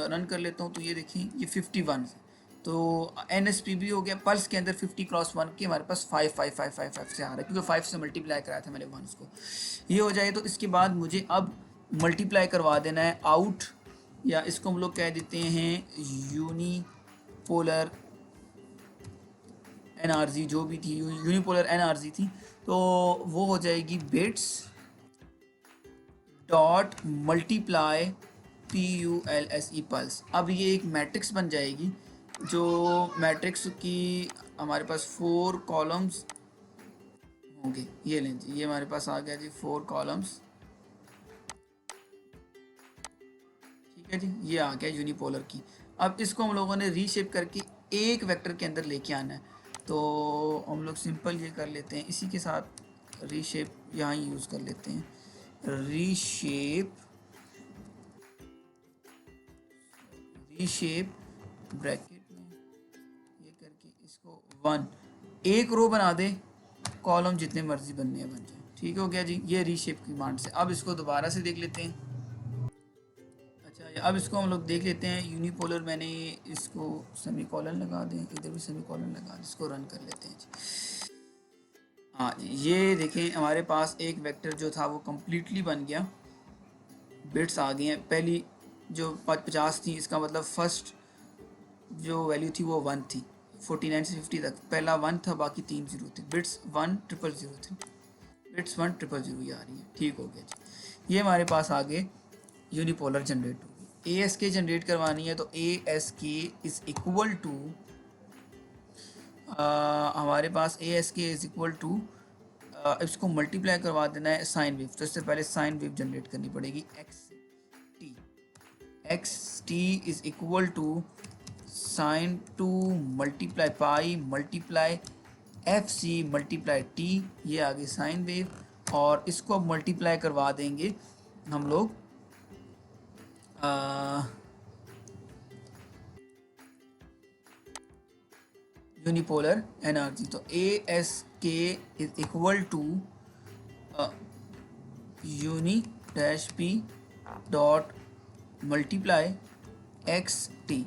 रन कर लेता हूँ, तो ये देखिए ये 51 है। तो एन एस पी बी हो गया। पल्स के अंदर 50 क्रॉस 1 की हमारे पास 5 से आ रहा है, क्योंकि 5 से मल्टीप्लाई कराया था मैंने 1 को। ये हो जाए तो इसके बाद मुझे अब मल्टीप्लाई करवा देना है आउट, या इसको हम लोग कह देते हैं यूनिपोलर एनआरजी, जो भी थी यूनिपोलर एनआरजी थी। तो वो हो जाएगी bits dot multiply PULSE pulse. अब ये एक मैट्रिक्स बन जाएगी, जो मैट्रिक्स की हमारे पास 4 कॉलम्स होंगे। ये लें जी, ये हमारे पास आ गया जी 4 कॉलम्स। ठीक है जी, ये आ गया यूनिपोलर की। अब इसको हम लोगों ने रीशेप करके एक वेक्टर के अंदर लेके आना है। तो हम लोग सिंपल ये कर लेते हैं, इसी के साथ रीशेप यहाँ यूज़ कर लेते हैं। रीशेप ब्रैकेट में ये करके इसको 1 एक रो बना दे, कॉलम जितने मर्जी बनने हैं बन जाए। ठीक हो गया जी, ये रीशेप की कमांड से। अब इसको दोबारा से देख लेते हैं। अच्छा, अब इसको हम लोग देख लेते हैं यूनिपोलर। मैंने इसको सेमी कॉलन लगा दें, इधर भी सेमी कॉलन लगा दें, इसको रन कर लेते हैं जी। हाँ जी, ये देखें हमारे पास एक वेक्टर जो था वो कम्प्लीटली बन गया। बिट्स आ गए हैं। पहली जो 50 थी, इसका मतलब फर्स्ट जो वैल्यू थी वो 1 थी। 49 से 50 तक पहला 1 था, बाकी 3 जीरो थे, बिट्स 1000 थे, बिट्स 1000 ये आ रही है। ठीक हो गया जी। ये हमारे पास आगे यूनिपोलर जनरेट होगी। ASK जनरेट करवानी है तो ASK इज इक्वल टू हमारे पास ASK इज इक्वल टू इसको मल्टीप्लाई करवा देना है साइन वेव। तो इससे पहले साइन वेव जनरेट करनी पड़ेगी XT is equal to sine 2 multiply pi multiply FC multiply T, ये आगे साइन वेव। और इसको अब मल्टीप्लाई करवा देंगे हम लोग यूनिपोलर एनर्जी। तो ASK is equal to uni dash P dot multiply XT।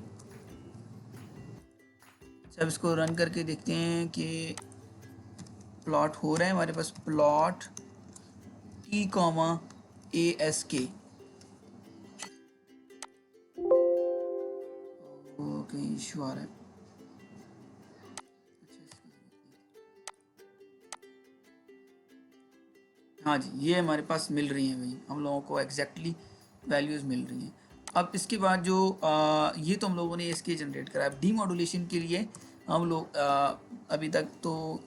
अब इसको रन करके देखते हैं कि प्लॉट हो रहा है हमारे पास। Plot T comma ASK। Okay issue आ रहा है। हाँ जी, ये हमारे पास मिल रही हैं भाई, हम लोगों को एग्जैक्टली वैल्यूज़ मिल रही हैं। अब इसके बाद जो ये तो हम लोगों ने इसके जनरेट करा है। डी मॉड्यूलेशन के लिए हम लोग अभी तक तो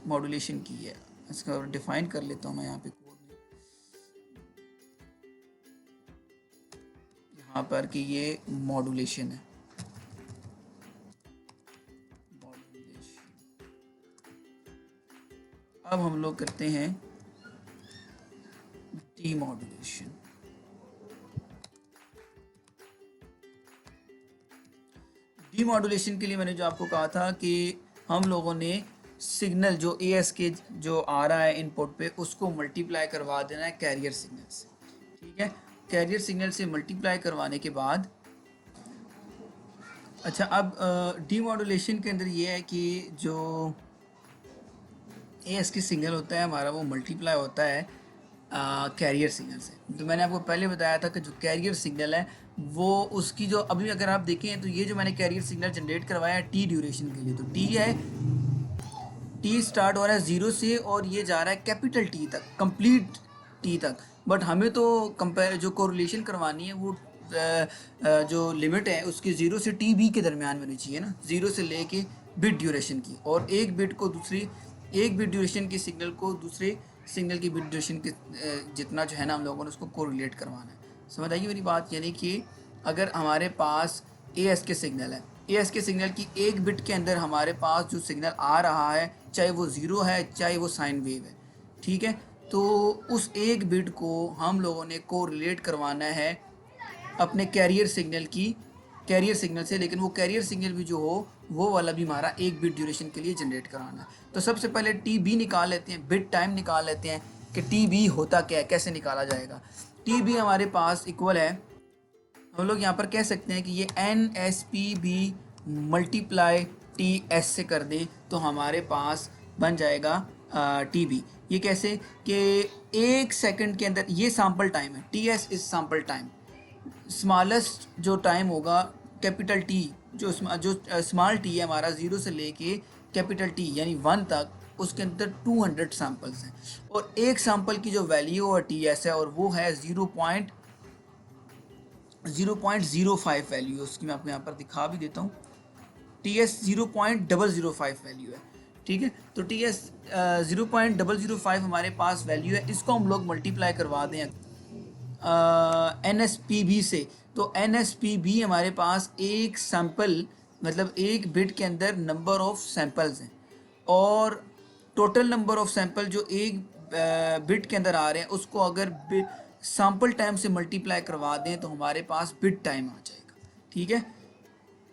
मॉड्यूलेशन की है। इसका डिफाइन कर लेता हूँ मैं यहाँ पे कोड में, यहाँ पर कि ये मॉड्यूलेशन है। अब हम लोग करते हैं डीमॉड्यूलेशन। डीमॉड्यूलेशन के लिए मैंने जो आपको कहा था कि हम लोगों ने सिग्नल जो ASK जो आ रहा है इनपुट पे, उसको मल्टीप्लाई करवा देना है कैरियर सिग्नल से। ठीक है, कैरियर सिग्नल से मल्टीप्लाई करवाने के बाद अच्छा, अब डीमॉड्यूलेशन के अंदर ये है कि जो ASK सिग्नल होता है हमारा, वो मल्टीप्लाई होता है कैरियर सिग्नल से। तो मैंने आपको पहले बताया था कि जो कैरियर सिग्नल है वो उसकी जो अभी अगर आप देखें तो ये जो मैंने कैरियर सिग्नल जनरेट करवाया है T ड्यूरेशन के लिए, तो T है, T स्टार्ट हो रहा है 0 से और ये जा रहा है कैपिटल T तक, कंप्लीट T तक। बट हमें तो कंपेयर जो कोरिलेशन करवानी है वो जो लिमिट है उसकी 0 से TB के दरमियान होनी चाहिए ना, 0 से लेके बिट ड्यूरेशन की। और एक बिट ड्यूरेशन के सिग्नल को दूसरे सिग्नल की बिट ड्यूरेशन के जितना जो है ना हम लोगों ने उसको कोरिलेट करवाना है। समझ आइए मेरी बात। यानी कि अगर हमारे पास ASK सिग्नल है, ASK सिग्नल की एक बिट के अंदर हमारे पास जो सिग्नल आ रहा है, चाहे वो 0 है चाहे वो साइन वेव है, ठीक है, तो उस एक बिट को हम लोगों ने कोरिलेट करवाना है अपने कैरियर सिग्नल से। लेकिन वो कैरियर सिग्नल भी जो हो वो वाला भी हमारा एक बिट ड्यूरेशन के लिए जनरेट करवाना है। तो सबसे पहले TB निकाल लेते हैं, बिट टाइम निकाल लेते हैं कि TB होता क्या है, कैसे निकाला जाएगा। TB हमारे पास इक्वल है, हम लोग यहाँ पर कह सकते हैं कि ये NSPB मल्टीप्लाई TS से कर दें तो हमारे पास बन जाएगा TB। ये कैसे कि एक सेकंड के अंदर, ये सैम्पल टाइम है, TS is sample time. Smallest जो टाइम होगा कैपिटल T, जो स्मॉल T है हमारा 0 से लेके कैपिटल T यानी 1 तक, उसके अंदर 200 सैम्पल्स हैं। और एक सैम्पल की जो वैल्यू और TS है और वो है 0.05 वैल्यू। उसकी मैं आपको यहाँ पर दिखा भी देता हूँ। TS 0.005 वैल्यू है, ठीक है। तो TS 0.005 हमारे पास वैल्यू है। इसको हम लोग मल्टीप्लाई करवा दें NSPB से, तो NSPB हमारे पास एक सैम्पल मतलब एक बिट के अंदर नंबर ऑफ सैम्पल्स हैं, और टोटल नंबर ऑफ सैम्पल जो एक बिट के अंदर आ रहे हैं उसको अगर सैम्पल टाइम से मल्टीप्लाई करवा दें तो हमारे पास बिट टाइम आ जाएगा। ठीक है,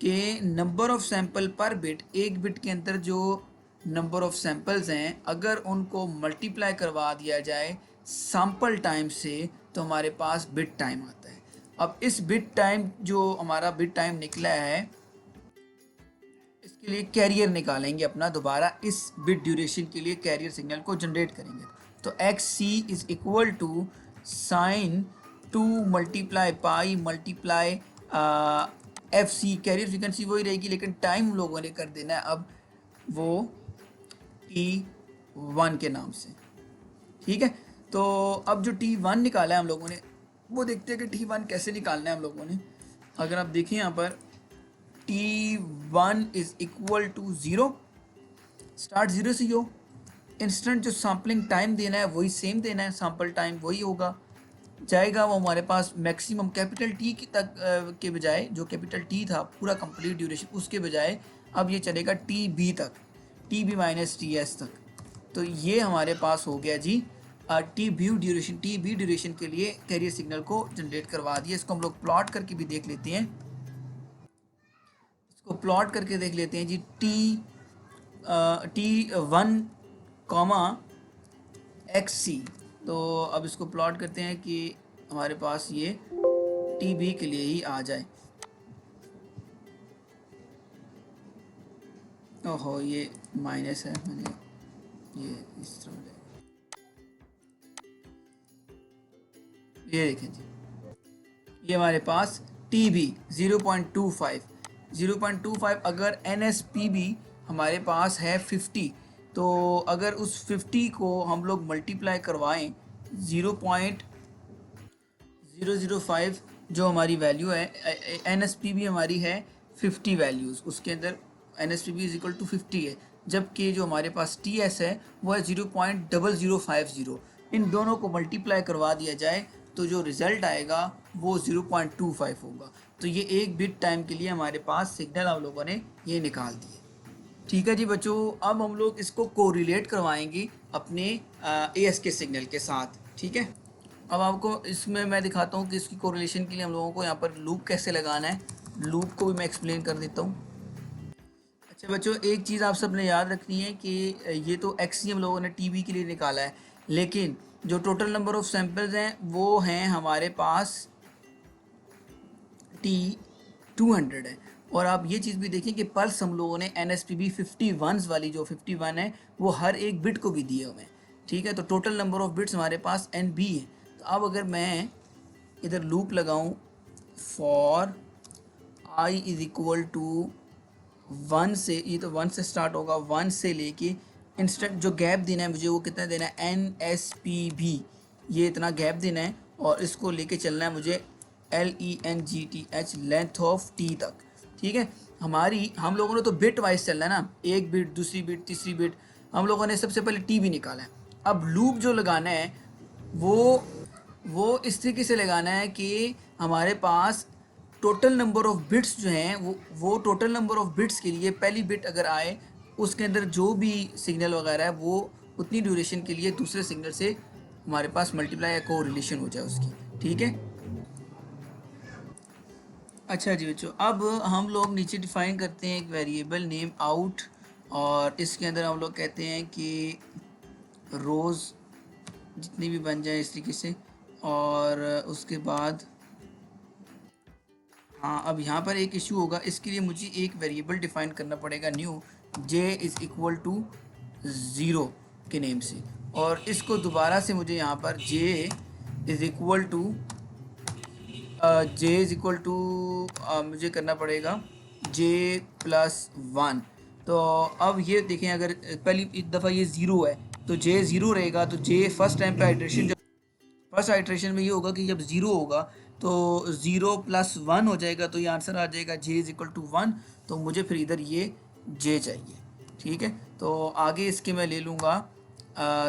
कि नंबर ऑफ सैम्पल पर बिट, एक बिट के अंदर जो नंबर ऑफ सैम्पल्स हैं अगर उनको मल्टीप्लाई करवा दिया जाए सैम्पल टाइम से तो हमारे पास बिट टाइम आता है। अब इस बिट टाइम, जो हमारा बिट टाइम निकला है, इसके लिए कैरियर निकालेंगे अपना दोबारा, इस बिट ड्यूरेशन के लिए कैरियर सिग्नल को जनरेट करेंगे। तो XC is equal to sine 2 multiply pi multiply F C carrier frequency वही रहेगी, लेकिन टाइम हम लोगों ने कर देना है अब वो T1 के नाम से। ठीक है, तो अब जो T1 निकाला है हम लोगों ने वो देखते हैं कि T1 कैसे निकालना है हम लोगों ने। अगर आप देखें यहाँ पर T1 is equal to 0, start 0 से हो, इंस्टेंट जो सैम्पलिंग टाइम देना है वही सेम देना है, सैम्पल टाइम वही होगा, जाएगा वो हमारे पास मैक्सिमम कैपिटल टी की तक के बजाय, जो कैपिटल टी था पूरा कंप्लीट ड्यूरेशन, उसके बजाय अब ये चलेगा टी बी तक, T B minus T S तक। तो ये हमारे पास हो गया जी टी बी ड्यूरेशन के लिए कैरियर सिग्नल को जनरेट करवा दिया। इसको हम लोग प्लॉट करके भी देख लेते हैं, इसको प्लॉट करके देख लेते हैं जी। T1 कॉमा एक्स सी, तो अब इसको प्लॉट करते हैं कि हमारे पास ये TB के लिए ही आ जाए। ओहो ये माइनस है, मैंने ये इस तरह ले, ये देखें जी, ये हमारे पास TB 0.25 अगर NSPB हमारे पास है 50, तो अगर उस 50 को हम लोग मल्टीप्लाई करवाएं 0.005 जो हमारी वैल्यू है, NSPB हमारी है 50 वैल्यूज़, उसके अंदर NSPB इज इक्वल टू 50 है, जबकि जो हमारे पास TS है वो है 0.0050। इन दोनों को मल्टीप्लाई करवा दिया जाए तो जो रिज़ल्ट आएगा वो 0.25 होगा। तो ये एक बिट टाइम के लिए हमारे पास सिग्नल हम लोगों ने ये निकाल दिए। ठीक है जी बच्चों, अब हम लोग इसको कोरिलेट करवाएंगे अपने ASK सिग्नल के साथ। ठीक है, अब आपको इसमें मैं दिखाता हूँ कि इसकी कोरिलेशन के लिए हम लोगों को यहाँ पर लूप कैसे लगाना है। लूप को भी मैं एक्सप्लेन कर देता हूँ। अच्छा बच्चों, एक चीज़ आप सब ने याद रखनी है कि ये तो XC हम लोगों ने TB के लिए निकाला है, लेकिन जो टोटल नंबर ऑफ सैम्पल्स हैं वो हैं हमारे पास T200 है। और आप ये चीज़ भी देखें कि पल्स हम लोगों ने NSPB 51 वाली, जो 51 है वो हर एक बिट को भी दिए हुए हैं। ठीक है, तो टोटल नंबर ऑफ बिट्स हमारे पास NB है। तो अब अगर मैं इधर लूप लगाऊं for I is equal to 1 से, ये तो 1 से स्टार्ट होगा, 1 से लेके इंस्टेंट जो गैप देना है मुझे वो कितना देना है NSPB, ये इतना गैप देना है और इसको लेके चलना है मुझे LENGTH लेंथ ऑफ T तक। ठीक है, हम लोगों ने तो बिट वाइज चलना है ना, एक बिट, दूसरी बिट, तीसरी बिट, हम लोगों ने सबसे पहले TB निकाला है। अब लूप जो लगाना है वो इस तरीके से लगाना है कि हमारे पास टोटल नंबर ऑफ बिट्स जो हैं वो टोटल नंबर ऑफ बिट्स के लिए पहली बिट अगर आए उसके अंदर जो भी सिग्नल वगैरह है वो उतनी ड्यूरेशन के लिए दूसरे सिग्नल से हमारे पास मल्टीप्लाई या को रिलेशन हो जाए उसकी। ठीक है, अच्छा जी बच्चों, अब हम लोग नीचे डिफाइन करते हैं एक वेरिएबल नेम आउट, और इसके अंदर हम लोग कहते हैं कि रोज़ जितनी भी बन जाए इस तरीके से, और उसके बाद हाँ, अब यहाँ पर एक इशू होगा, इसके लिए मुझे एक वेरिएबल डिफाइन करना पड़ेगा new, j is equal to 0 के नेम से, और इसको दोबारा से मुझे यहाँ पर j इज़ इक्वल टू मुझे करना पड़ेगा j+1। तो अब ये देखें, अगर पहली एक दफ़ा ये 0 है तो j 0 रहेगा, तो j फर्स्ट टाइम पे आइट्रेशन, जब फर्स्ट आइट्रेशन में ये होगा कि जब 0 होगा तो 0+1 हो जाएगा, तो ये आंसर आ जाएगा j इज़ इक्वल टू 1। तो मुझे फिर इधर ये j चाहिए। ठीक है, तो आगे इसके मैं ले लूँगा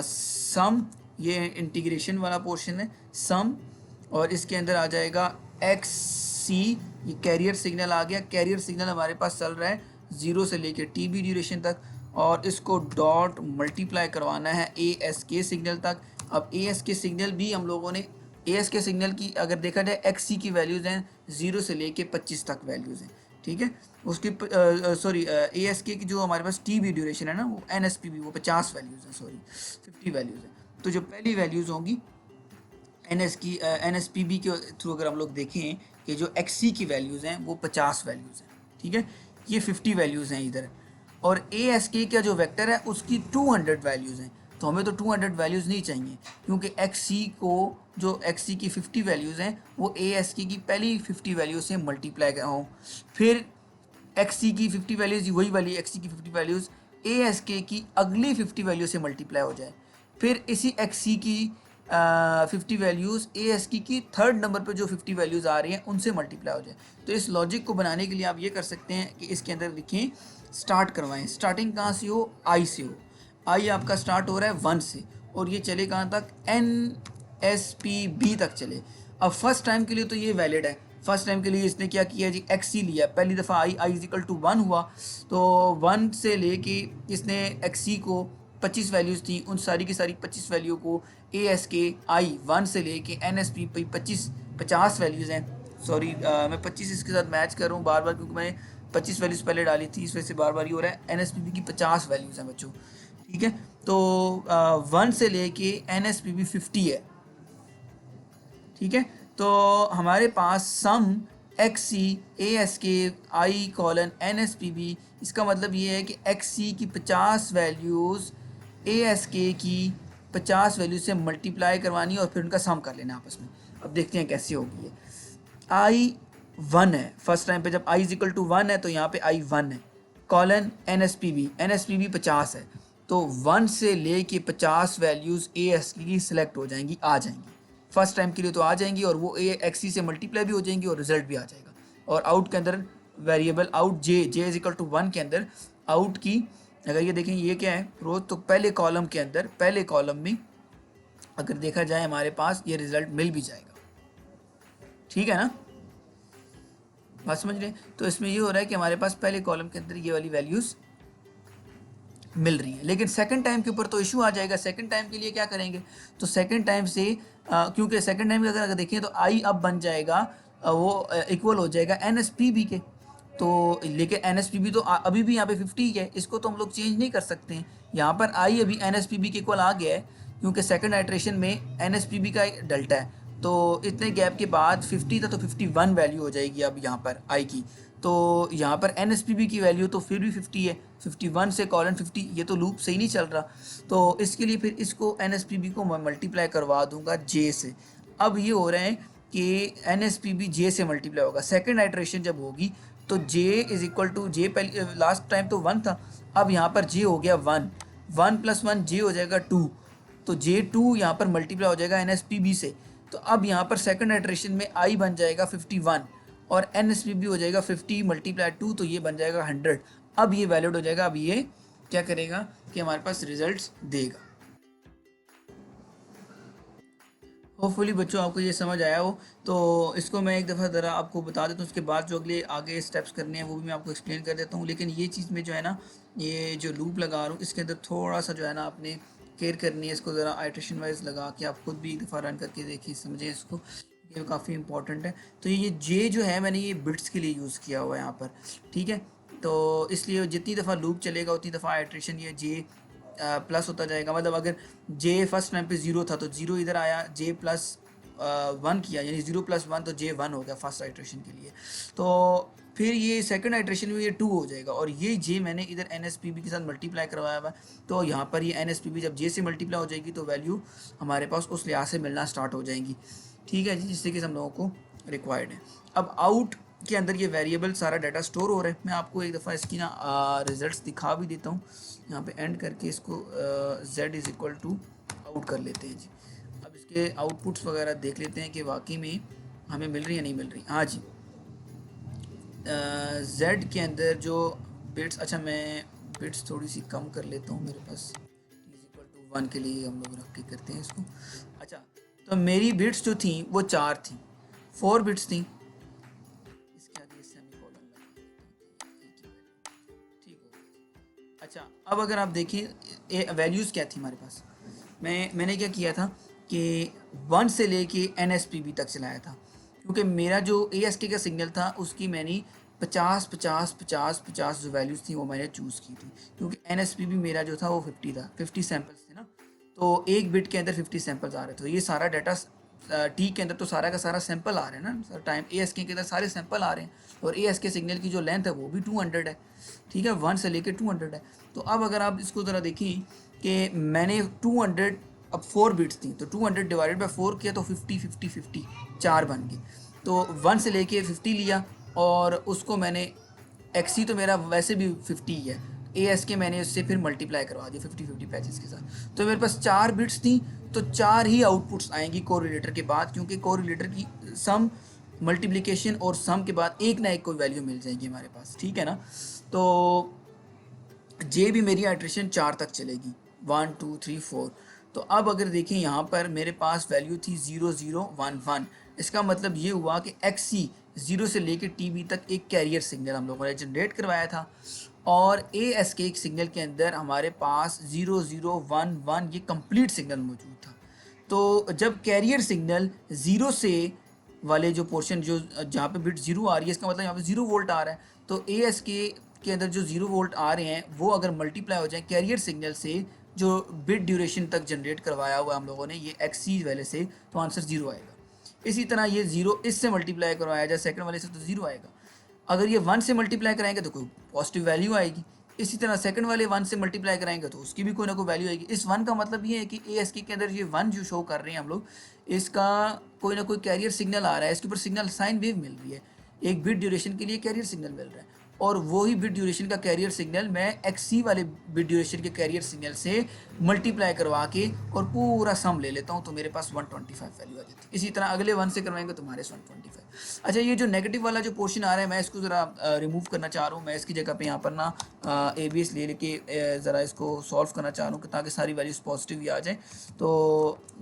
सम, ये इंटीग्रेशन वाला पोर्शन है सम, और इसके अंदर आ जाएगा XC, ये कैरियर सिग्नल आ गया। कैरियर सिग्नल हमारे पास चल रहा है 0 से लेकर TB ड्यूरेशन तक, और इसको डॉट मल्टीप्लाई करवाना है ASK सिग्नल तक। अब ASK सिग्नल भी हम लोगों ने, ASK सिग्नल की अगर देखा जाए XC की वैल्यूज़ हैं 0 से लेके 25 तक वैल्यूज़ हैं। ठीक है, उसकी ASK की जो हमारे पास TB ड्यूरेशन है ना वो NSPB वो 50 वैल्यूज़ हैं, 50 वैल्यूज़ हैं। तो जो पहली वैल्यूज़ होंगी NSPB के थ्रू अगर हम लोग देखें कि जो XC की वैल्यूज़ हैं वो 50 वैल्यूज़ हैं। ठीक है, ये 50 वैल्यूज़ हैं इधर, और ASK का जो वेक्टर है उसकी 200 वैल्यूज़ हैं। तो हमें तो 200 वैल्यूज़ नहीं चाहिए, क्योंकि एक्स सी को जो एक्स सी की 50 वैल्यूज़ हैं वो ए एस के की पहली 50 वैल्यू से मल्टीप्लाई हों, फिर एक्स सी की 50 वैल्यूज़ वही वाली एक्स सी की 50 वैल्यूज़ ए एस के की अगली 50 वैल्यू से मल्टीप्लाई हो जाए, फिर इसी एक्स सी की 50 वैल्यूज़ ए एस की थर्ड नंबर पे जो 50 वैल्यूज़ आ रही हैं उनसे मल्टीप्लाई हो जाए। तो इस लॉजिक को बनाने के लिए आप ये कर सकते हैं कि इसके अंदर लिखें स्टार्ट करवाएं, स्टार्टिंग कहाँ से हो, आई से हो, आई आपका स्टार्ट हो रहा है 1 से और ये चले कहाँ तक, एन एस पी बी तक चले। अब फर्स्ट टाइम के लिए तो ये वैलिड है, फर्स्ट टाइम के लिए इसने क्या किया जी, एक्स सी लिया, पहली दफ़ा आई इजिकल टू 1 हुआ, तो 1 से लेके इसने एक्स सी को 25 वैल्यूज़ थी, उन सारी की सारी 25 वैल्यू को ए एस के आई 1 से लेके एन एस पी 50 वैल्यूज़ हैं, सॉरी मैं 25 इसके साथ मैच कर रहा हूँ बार बार, क्योंकि मैंने 25 वैल्यूज़ पहले डाली थी, इस वजह से बार बार ये हो रहा है, एन एस पी बी की 50 वैल्यूज़ हैं बच्चों, ठीक है। तो 1 से लेके एन एस पी बी 50 है, ठीक है। तो हमारे पास सम x C a s k i colon N S P b, इसका मतलब ये है कि एक्स सी की 50 वैल्यूज़ ए एस के की 50 वैल्यूज से मल्टीप्लाई करवानी और फिर उनका सम कर लेना आपस में। अब देखते हैं कैसे होगी ये। आई 1 है फर्स्ट टाइम पे, जब आई इजिकल टू 1 है तो यहाँ पे आई 1 है, colon N S P B 50 है, तो 1 से ले के 50 वैल्यूज़ ए एस की सिलेक्ट हो जाएंगी, आ जाएंगी फर्स्ट टाइम के लिए तो आ जाएंगी, और वो ए एक्स सी से मल्टीप्लाई भी हो जाएंगी और रिजल्ट भी आ जाएगा। और आउट के अंदर variable out J is equal to 1 के अंदर आउट की अगर ये देखें ये क्या है रोज, तो पहले कॉलम के अंदर पहले कॉलम में अगर देखा जाए हमारे पास ये रिजल्ट मिल भी जाएगा, ठीक है ना, बात समझ रहे हैं। तो इसमें ये हो रहा है कि हमारे पास पहले कॉलम के अंदर ये वाली वैल्यूज़ मिल रही है, लेकिन सेकंड टाइम के ऊपर तो इशू आ जाएगा। सेकंड टाइम के लिए क्या करेंगे, तो सेकंड टाइम से क्योंकि सेकंड टाइम अगर देखें तो आई अब बन जाएगा वो इक्वल हो जाएगा एन एस पी बी के, तो लेकिन एन एस पी बी तो अभी भी यहाँ पे 50 है, इसको तो हम लोग चेंज नहीं कर सकते हैं। यहाँ पर आई अभी एन एस पी बी के इक्वल आ गया है, क्योंकि सेकंड आइट्रेशन में एन एस पी बी का एक डेल्टा है, तो इतने गैप के बाद 50 था तो 51 वैल्यू हो जाएगी अब यहाँ पर आई की। तो यहाँ पर एन एस पी बी की वैल्यू तो फिर भी 50 है, 51 से कॉलन 50, ये तो लूप सही नहीं चल रहा, तो इसके लिए फिर इसको एन एस पी बी को मैं मल्टीप्लाई करवा दूंगा जे से। अब ये हो रहे हैं कि N S P B J से मल्टीप्लाई होगा, सेकेंड आइट्रेशन जब होगी तो j is equal to J, पहले लास्ट टाइम तो 1 था, अब यहाँ पर j हो गया 1, 1 + 1 j हो जाएगा 2, तो j2 यहाँ पर मल्टीप्लाई हो जाएगा एन एस पी बी से। तो अब यहाँ पर सेकंड आइट्रेशन में i बन जाएगा 51 और एन एस पी बी हो जाएगा 50 × 2, तो ये बन जाएगा 100। अब ये वैलिड हो जाएगा, अब ये क्या करेगा कि हमारे पास रिजल्ट्स देगा। होपफुली बच्चों आपको ये समझ आया हो, तो इसको मैं एक दफ़ा ज़रा आपको बता देता हूँ, उसके बाद जो अगले आगे स्टेप्स करने हैं वो भी मैं आपको एक्सप्लेन कर देता हूँ। लेकिन ये चीज़ में जो है ना, ये जो लूप लगा रहा हूँ इसके अंदर थोड़ा सा जो है ना आपने केयर करनी है, इसको ज़रा आइट्रेशन वाइज लगा के आप खुद भी एक दफ़ा रन करके देखिए, समझें इसको, ये काफ़ी इंपॉर्टेंट है। तो ये जे जो है मैंने ये बिट्स के लिए यूज़ किया हुआ है यहाँ पर, ठीक है। तो इसलिए जितनी दफ़ा लूप चलेगा उतनी दफ़ा आइट्रेशन ये जे प्लस होता जाएगा। मतलब अगर जे फर्स्ट टाइम पे 0 था तो 0 इधर आया, जे प्लस 1 किया यानी 0 + 1 तो जे 1 हो गया फर्स्ट आइट्रेशन के लिए। तो फिर ये सेकंड आइट्रेशन में ये 2 हो जाएगा, और ये जे मैंने इधर एन एस पी बी के साथ मल्टीप्लाई करवाया हुआ है, तो यहाँ पर ये एन एस पी बी जब जे से मल्टीप्लाई हो जाएगी तो वैल्यू हमारे पास उस लिहाज से मिलना स्टार्ट हो जाएंगी, ठीक है जी, जिससे कि हम लोगों को रिक्वायर्ड है। अब आउट के अंदर ये वेरिएबल सारा डाटा स्टोर हो रहा है। मैं आपको एक दफ़ा इसकी ना रिजल्ट्स दिखा भी देता हूँ, यहाँ पे एंड करके इसको z is equal to out कर लेते हैं जी। अब इसके आउटपुट्स वगैरह देख लेते हैं कि वाकई में हमें मिल रही है नहीं मिल रही। हाँ जी, z के अंदर जो बिट्स, अच्छा मैं बिट्स थोड़ी सी कम कर लेता हूँ, मेरे पास इज इक्वल टू 1 के लिए हम लोग रख के करते हैं इसको। अच्छा, तो मेरी बिट्स जो थी वो 4 थी, 4 बिट्स थी, इसके आगे सेमीकोलन लगा देता हूँ, ठीक हो गया। अच्छा, अब अगर आप देखें वैल्यूज़ क्या थी हमारे पास, मैंने क्या किया था कि 1 से लेके एन एस पी बी तक चलाया था, क्योंकि मेरा जो ए एस के का सिग्नल था उसकी मैंने 50 50 50 50 जो वैल्यूज़ थी वो मैंने चूज़ की थी, क्योंकि एन एस पी बी मेरा जो था वो 50 था, 50 सैम्पल्स थे ना, तो एक बिट के अंदर 50 सैम्पल्स आ रहे थे। तो ये सारा डाटा टी के अंदर तो सारा का सारा सैंपल आ रहे हैं ना, टाइम ए एस के अंदर सारे सैंपल आ रहे हैं, और ए एस के सिग्नल की जो लेंथ है वो भी 200 है, ठीक है, 1 से लेके 200 है। तो अब अगर आप इसको ज़रा देखें कि मैंने 200, अब 4 बिट्स थी तो 200 डिवाइडेड बाई 4 किया तो 50 50 50 4 बन गए। तो 1 से लेके 50 लिया और उसको मैंने एक्सी तो मेरा वैसे भी 50 ही है, ए एस के मैंने उससे फिर मल्टीप्लाई करवा दिया 50 50 पैचेस के साथ। तो मेरे पास 4 बिट्स थी तो 4 ही आउटपुट्स आएंगी कोरिलेटर के बाद, क्योंकि कोरिलेटर की सम मल्टीप्लिकेशन और सम के बाद एक ना एक कोई वैल्यू मिल जाएगी हमारे पास, ठीक है ना। तो जे भी मेरी आइट्रेशन 4 तक चलेगी, 1 2 3 4। तो अब अगर देखें यहाँ पर मेरे पास वैल्यू थी 0 0 1 1। इसका मतलब ये हुआ कि एक्स सी 0 से लेकर टी बी तक एक कैरियर सिग्नल हम लोगों ने जनरेट करवाया था, और ए एस के एक सिग्नल के अंदर हमारे पास 0 0 1 1 ये कंप्लीट सिग्नल मौजूद था। तो जब कैरियर सिग्नल 0 से वाले जो पोर्शन जो जहाँ पे बिट 0 आ रही है, इसका मतलब यहाँ पे 0 वोल्ट आ रहा है। तो ए एस के अंदर जो 0 वोल्ट आ रहे हैं वो अगर मल्टीप्लाई हो जाए कैरियर सिग्नल से जो बिट ड्यूरेशन तक जनरेट करवाया हुआ हम लोगों ने ये एक्स सी वाले से, तो आंसर 0 आएगा। इसी तरह ये 0 इससे मल्टीप्लाई करवाया जाए सेकंड वाले से तो 0 आएगा। अगर ये 1 से मल्टीप्लाई कराएंगे तो कोई पॉजिटिव वैल्यू आएगी। इसी तरह सेकंड वाले 1 से मल्टीप्लाई कराएंगे तो उसकी भी कोई ना कोई वैल्यू आएगी। इस 1 का मतलब ये है कि ए एस के अंदर ये 1 जो शो कर रहे हैं हम लोग, इसका कोई ना कोई कैरियर सिग्नल आ रहा है, इसके ऊपर सिग्नल साइन वेव मिल रही है, एक बिट ड्यूरेशन के लिए कैरियर सिग्नल मिल रहा है, और वही बिट ड्यूरेशन का कैरियर सिग्नल मैं एक्स सी वाले बिट ड्यूरेशन के कैरियर सिग्नल से मल्टीप्लाई करवा के और पूरा सम ले लेता हूँ, तो मेरे पास 125 वैल्यू आ जाती है। इसी तरह अगले 1 से करवाएंगे तो हमारे 125। अच्छा, ये जो नेगेटिव वाला जो पोर्शन आ रहा है मैं इसको ज़रा रिमूव करना चाह रहा हूँ। मैं इसकी जगह पे यहाँ पर ना ए बी एस ले लेके ज़रा इसको सॉल्व करना चाह रहा हूँ ताकि सारी वैल्यूज़ पॉजिटिव ही आ जाए। तो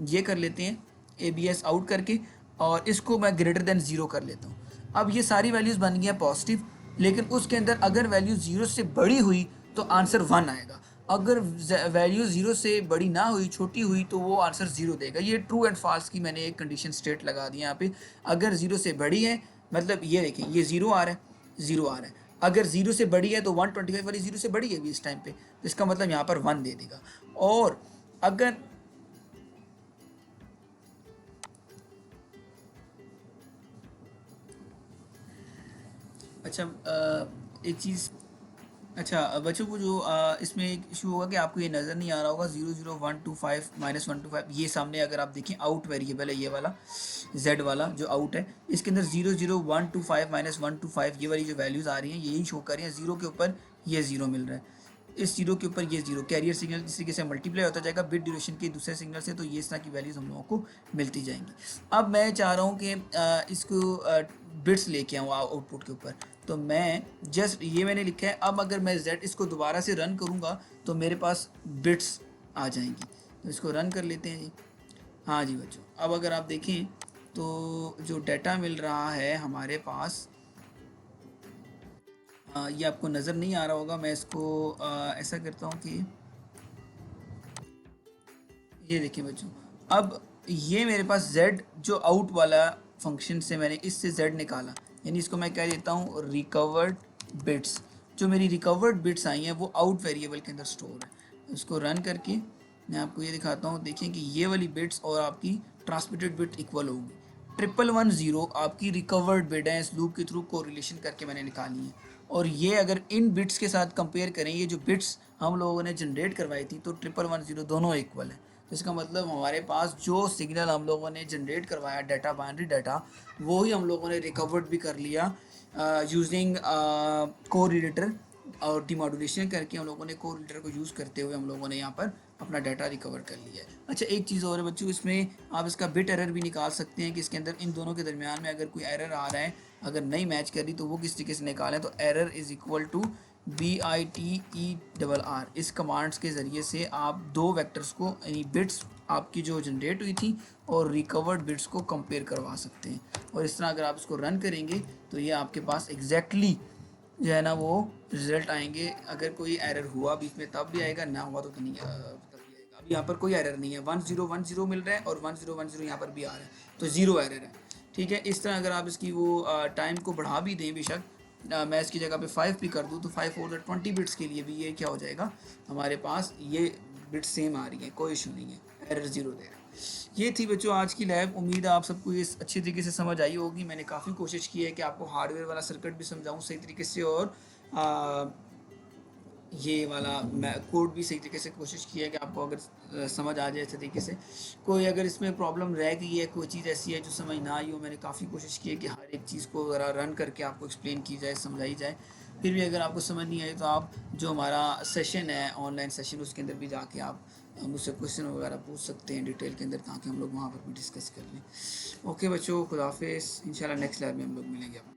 ये कर लेते हैं ए बी एस आउट करके, और इसको मैं ग्रेटर देन 0 कर लेता हूँ। अब ये सारी वैल्यूज़ बन गई हैं पॉजिटिव, लेकिन उसके अंदर अगर वैल्यू 0 से बड़ी हुई तो आंसर 1 आएगा, अगर वैल्यू 0 से बड़ी ना हुई, छोटी हुई, तो वो आंसर 0 देगा। ये ट्रू एंड फॉल्स की मैंने एक कंडीशन स्टेट लगा दी यहाँ पे। अगर 0 से बड़ी है मतलब ये देखें ये 0 आ रहा है, 0 आ रहा है। अगर 0 से बड़ी है तो 125 वाली 0 से बड़ी है भी इस टाइम पे, तो इसका मतलब यहाँ पर 1 दे देगा। और अगर अच्छा एक चीज़, अच्छा बच्चों को जो इसमें एक इशू होगा कि आपको ये नज़र नहीं आ रहा होगा 0 0 1 2 5 -125, ये सामने अगर आप देखें आउट वेरिएबल है ये वाला z वाला जो आउट है, इसके अंदर 0 0 1 2 5 -125 ये वाली जो वैल्यूज़ आ रही हैं यही शो कर रही हैं। 0 के ऊपर ये 0 मिल रहा है, इस 0 के ऊपर ये 0 कैरियर सिग्नल जिस तरीके से मल्टीप्लाई होता जाएगा बिट ड्यूरेशन के दूसरे सिग्नल से, तो ये इस तरह की वैल्यूज़ हम लोगों को मिलती जाएंगी। अब मैं चाह रहा हूँ कि इसको बिट्स लेके आऊँ आउटपुट के ऊपर, तो मैं जस्ट ये मैंने लिखा है। अब अगर मैं z इसको दोबारा से रन करूँगा तो मेरे पास बिट्स आ जाएंगी, तो इसको रन कर लेते हैं जी। हाँ जी बच्चों, अब अगर आप देखें तो जो डाटा मिल रहा है हमारे पास, ये आपको नज़र नहीं आ रहा होगा। मैं इसको ऐसा करता हूँ कि ये देखिए बच्चों, अब ये मेरे पास z जो आउट वाला फंक्शन से मैंने इससे z निकाला, यानी इसको मैं क्या देता हूँ रिकवर्ड बिट्स। जो मेरी रिकवर्ड बिट्स आई हैं वो आउट वेरिएबल के अंदर स्टोर है। इसको रन करके मैं आपको ये दिखाता हूँ। देखिए कि ये वाली बिट्स और आपकी ट्रांसमिटेड बिट इक्वल होगी। 1110 आपकी रिकवर्ड बिट है, इस लूप के थ्रू कोरिलेशन करके मैंने निकाली है। और ये अगर इन बिट्स के साथ कंपेयर करें, ये जो बिट्स हम लोगों ने जनरेट करवाई थी, तो 1110 दोनों इक्वल है। इसका मतलब हमारे पास जो सिग्नल हम लोगों ने जनरेट करवाया डाटा, बाइनरी डाटा, वो ही हम लोगों ने रिकवर्ड भी कर लिया यूजिंग कोरिलेटर, और डिमॉड्यूलेशन करके हम लोगों ने कोरिलेटर को यूज़ करते हुए हम लोगों ने यहाँ पर अपना डाटा रिकवर कर लिया है। अच्छा, एक चीज़ और है बच्चों, इसमें आप इसका बिट एरर भी निकाल सकते हैं कि इसके अंदर इन दोनों के दरमियान में अगर कोई एरर आ रहा है, अगर नहीं मैच कर रही, तो वो किस तरीके से निकालें। तो error is equal to BITERR, इस कमांड्स के ज़रिए से आप दो वेक्टर्स को, यानी बिट्स आपकी जो जनरेट हुई थी और रिकवर्ड बिट्स को कंपेयर करवा सकते हैं। और इस तरह अगर आप इसको रन करेंगे तो ये आपके पास एग्जैक्टली जो है ना वो रिज़ल्ट आएंगे। अगर कोई एरर हुआ बीच में तब भी आएगा, ना हुआ तो नहीं तब भी आएगा। अब यहाँ पर कोई एरर नहीं है, 1010 मिल रहा है और 1010 यहाँ पर भी आ रहा है, तो 0 एरर है। ठीक है, इस तरह अगर आप इसकी वो टाइम को बढ़ा भी दें, बेशक मैं इसकी जगह पे 5 भी कर दूँ, तो 5 और 20 बिट्स के लिए भी ये क्या हो जाएगा, हमारे पास ये बिट्स सेम आ रही है, कोई इशू नहीं है, एरर 0 दे रहा है। ये थी बच्चों आज की लैब। उम्मीद है आप सबको ये अच्छी तरीके से समझ आई होगी। मैंने काफ़ी कोशिश की है कि आपको हार्डवेयर वाला सर्किट भी समझाऊं सही तरीके से, और ये वाला कोड भी सही तरीके से कोशिश की है कि आपको अगर समझ आ जाए अच्छे तरीके से। कोई अगर इसमें प्रॉब्लम रह गई है, कोई चीज़ ऐसी है जो समझ ना आई हो, मैंने काफ़ी कोशिश की है कि हर एक चीज़ को ज़रा रन करके आपको एक्सप्लेन की जाए, समझाई जाए। फिर भी अगर आपको समझ नहीं आई तो आप जो हमारा सेशन है ऑनलाइन सेशन, उसके अंदर भी जाके आप मुझसे क्वेश्चन वगैरह पूछ सकते हैं डिटेल के अंदर, ताकि हम लोग वहाँ पर भी डिस्कस कर लें। ओके बच्चों, खुदा हाफिज़। इंशाल्लाह नेक्स्ट लैब में हम लोग मिलेंगे।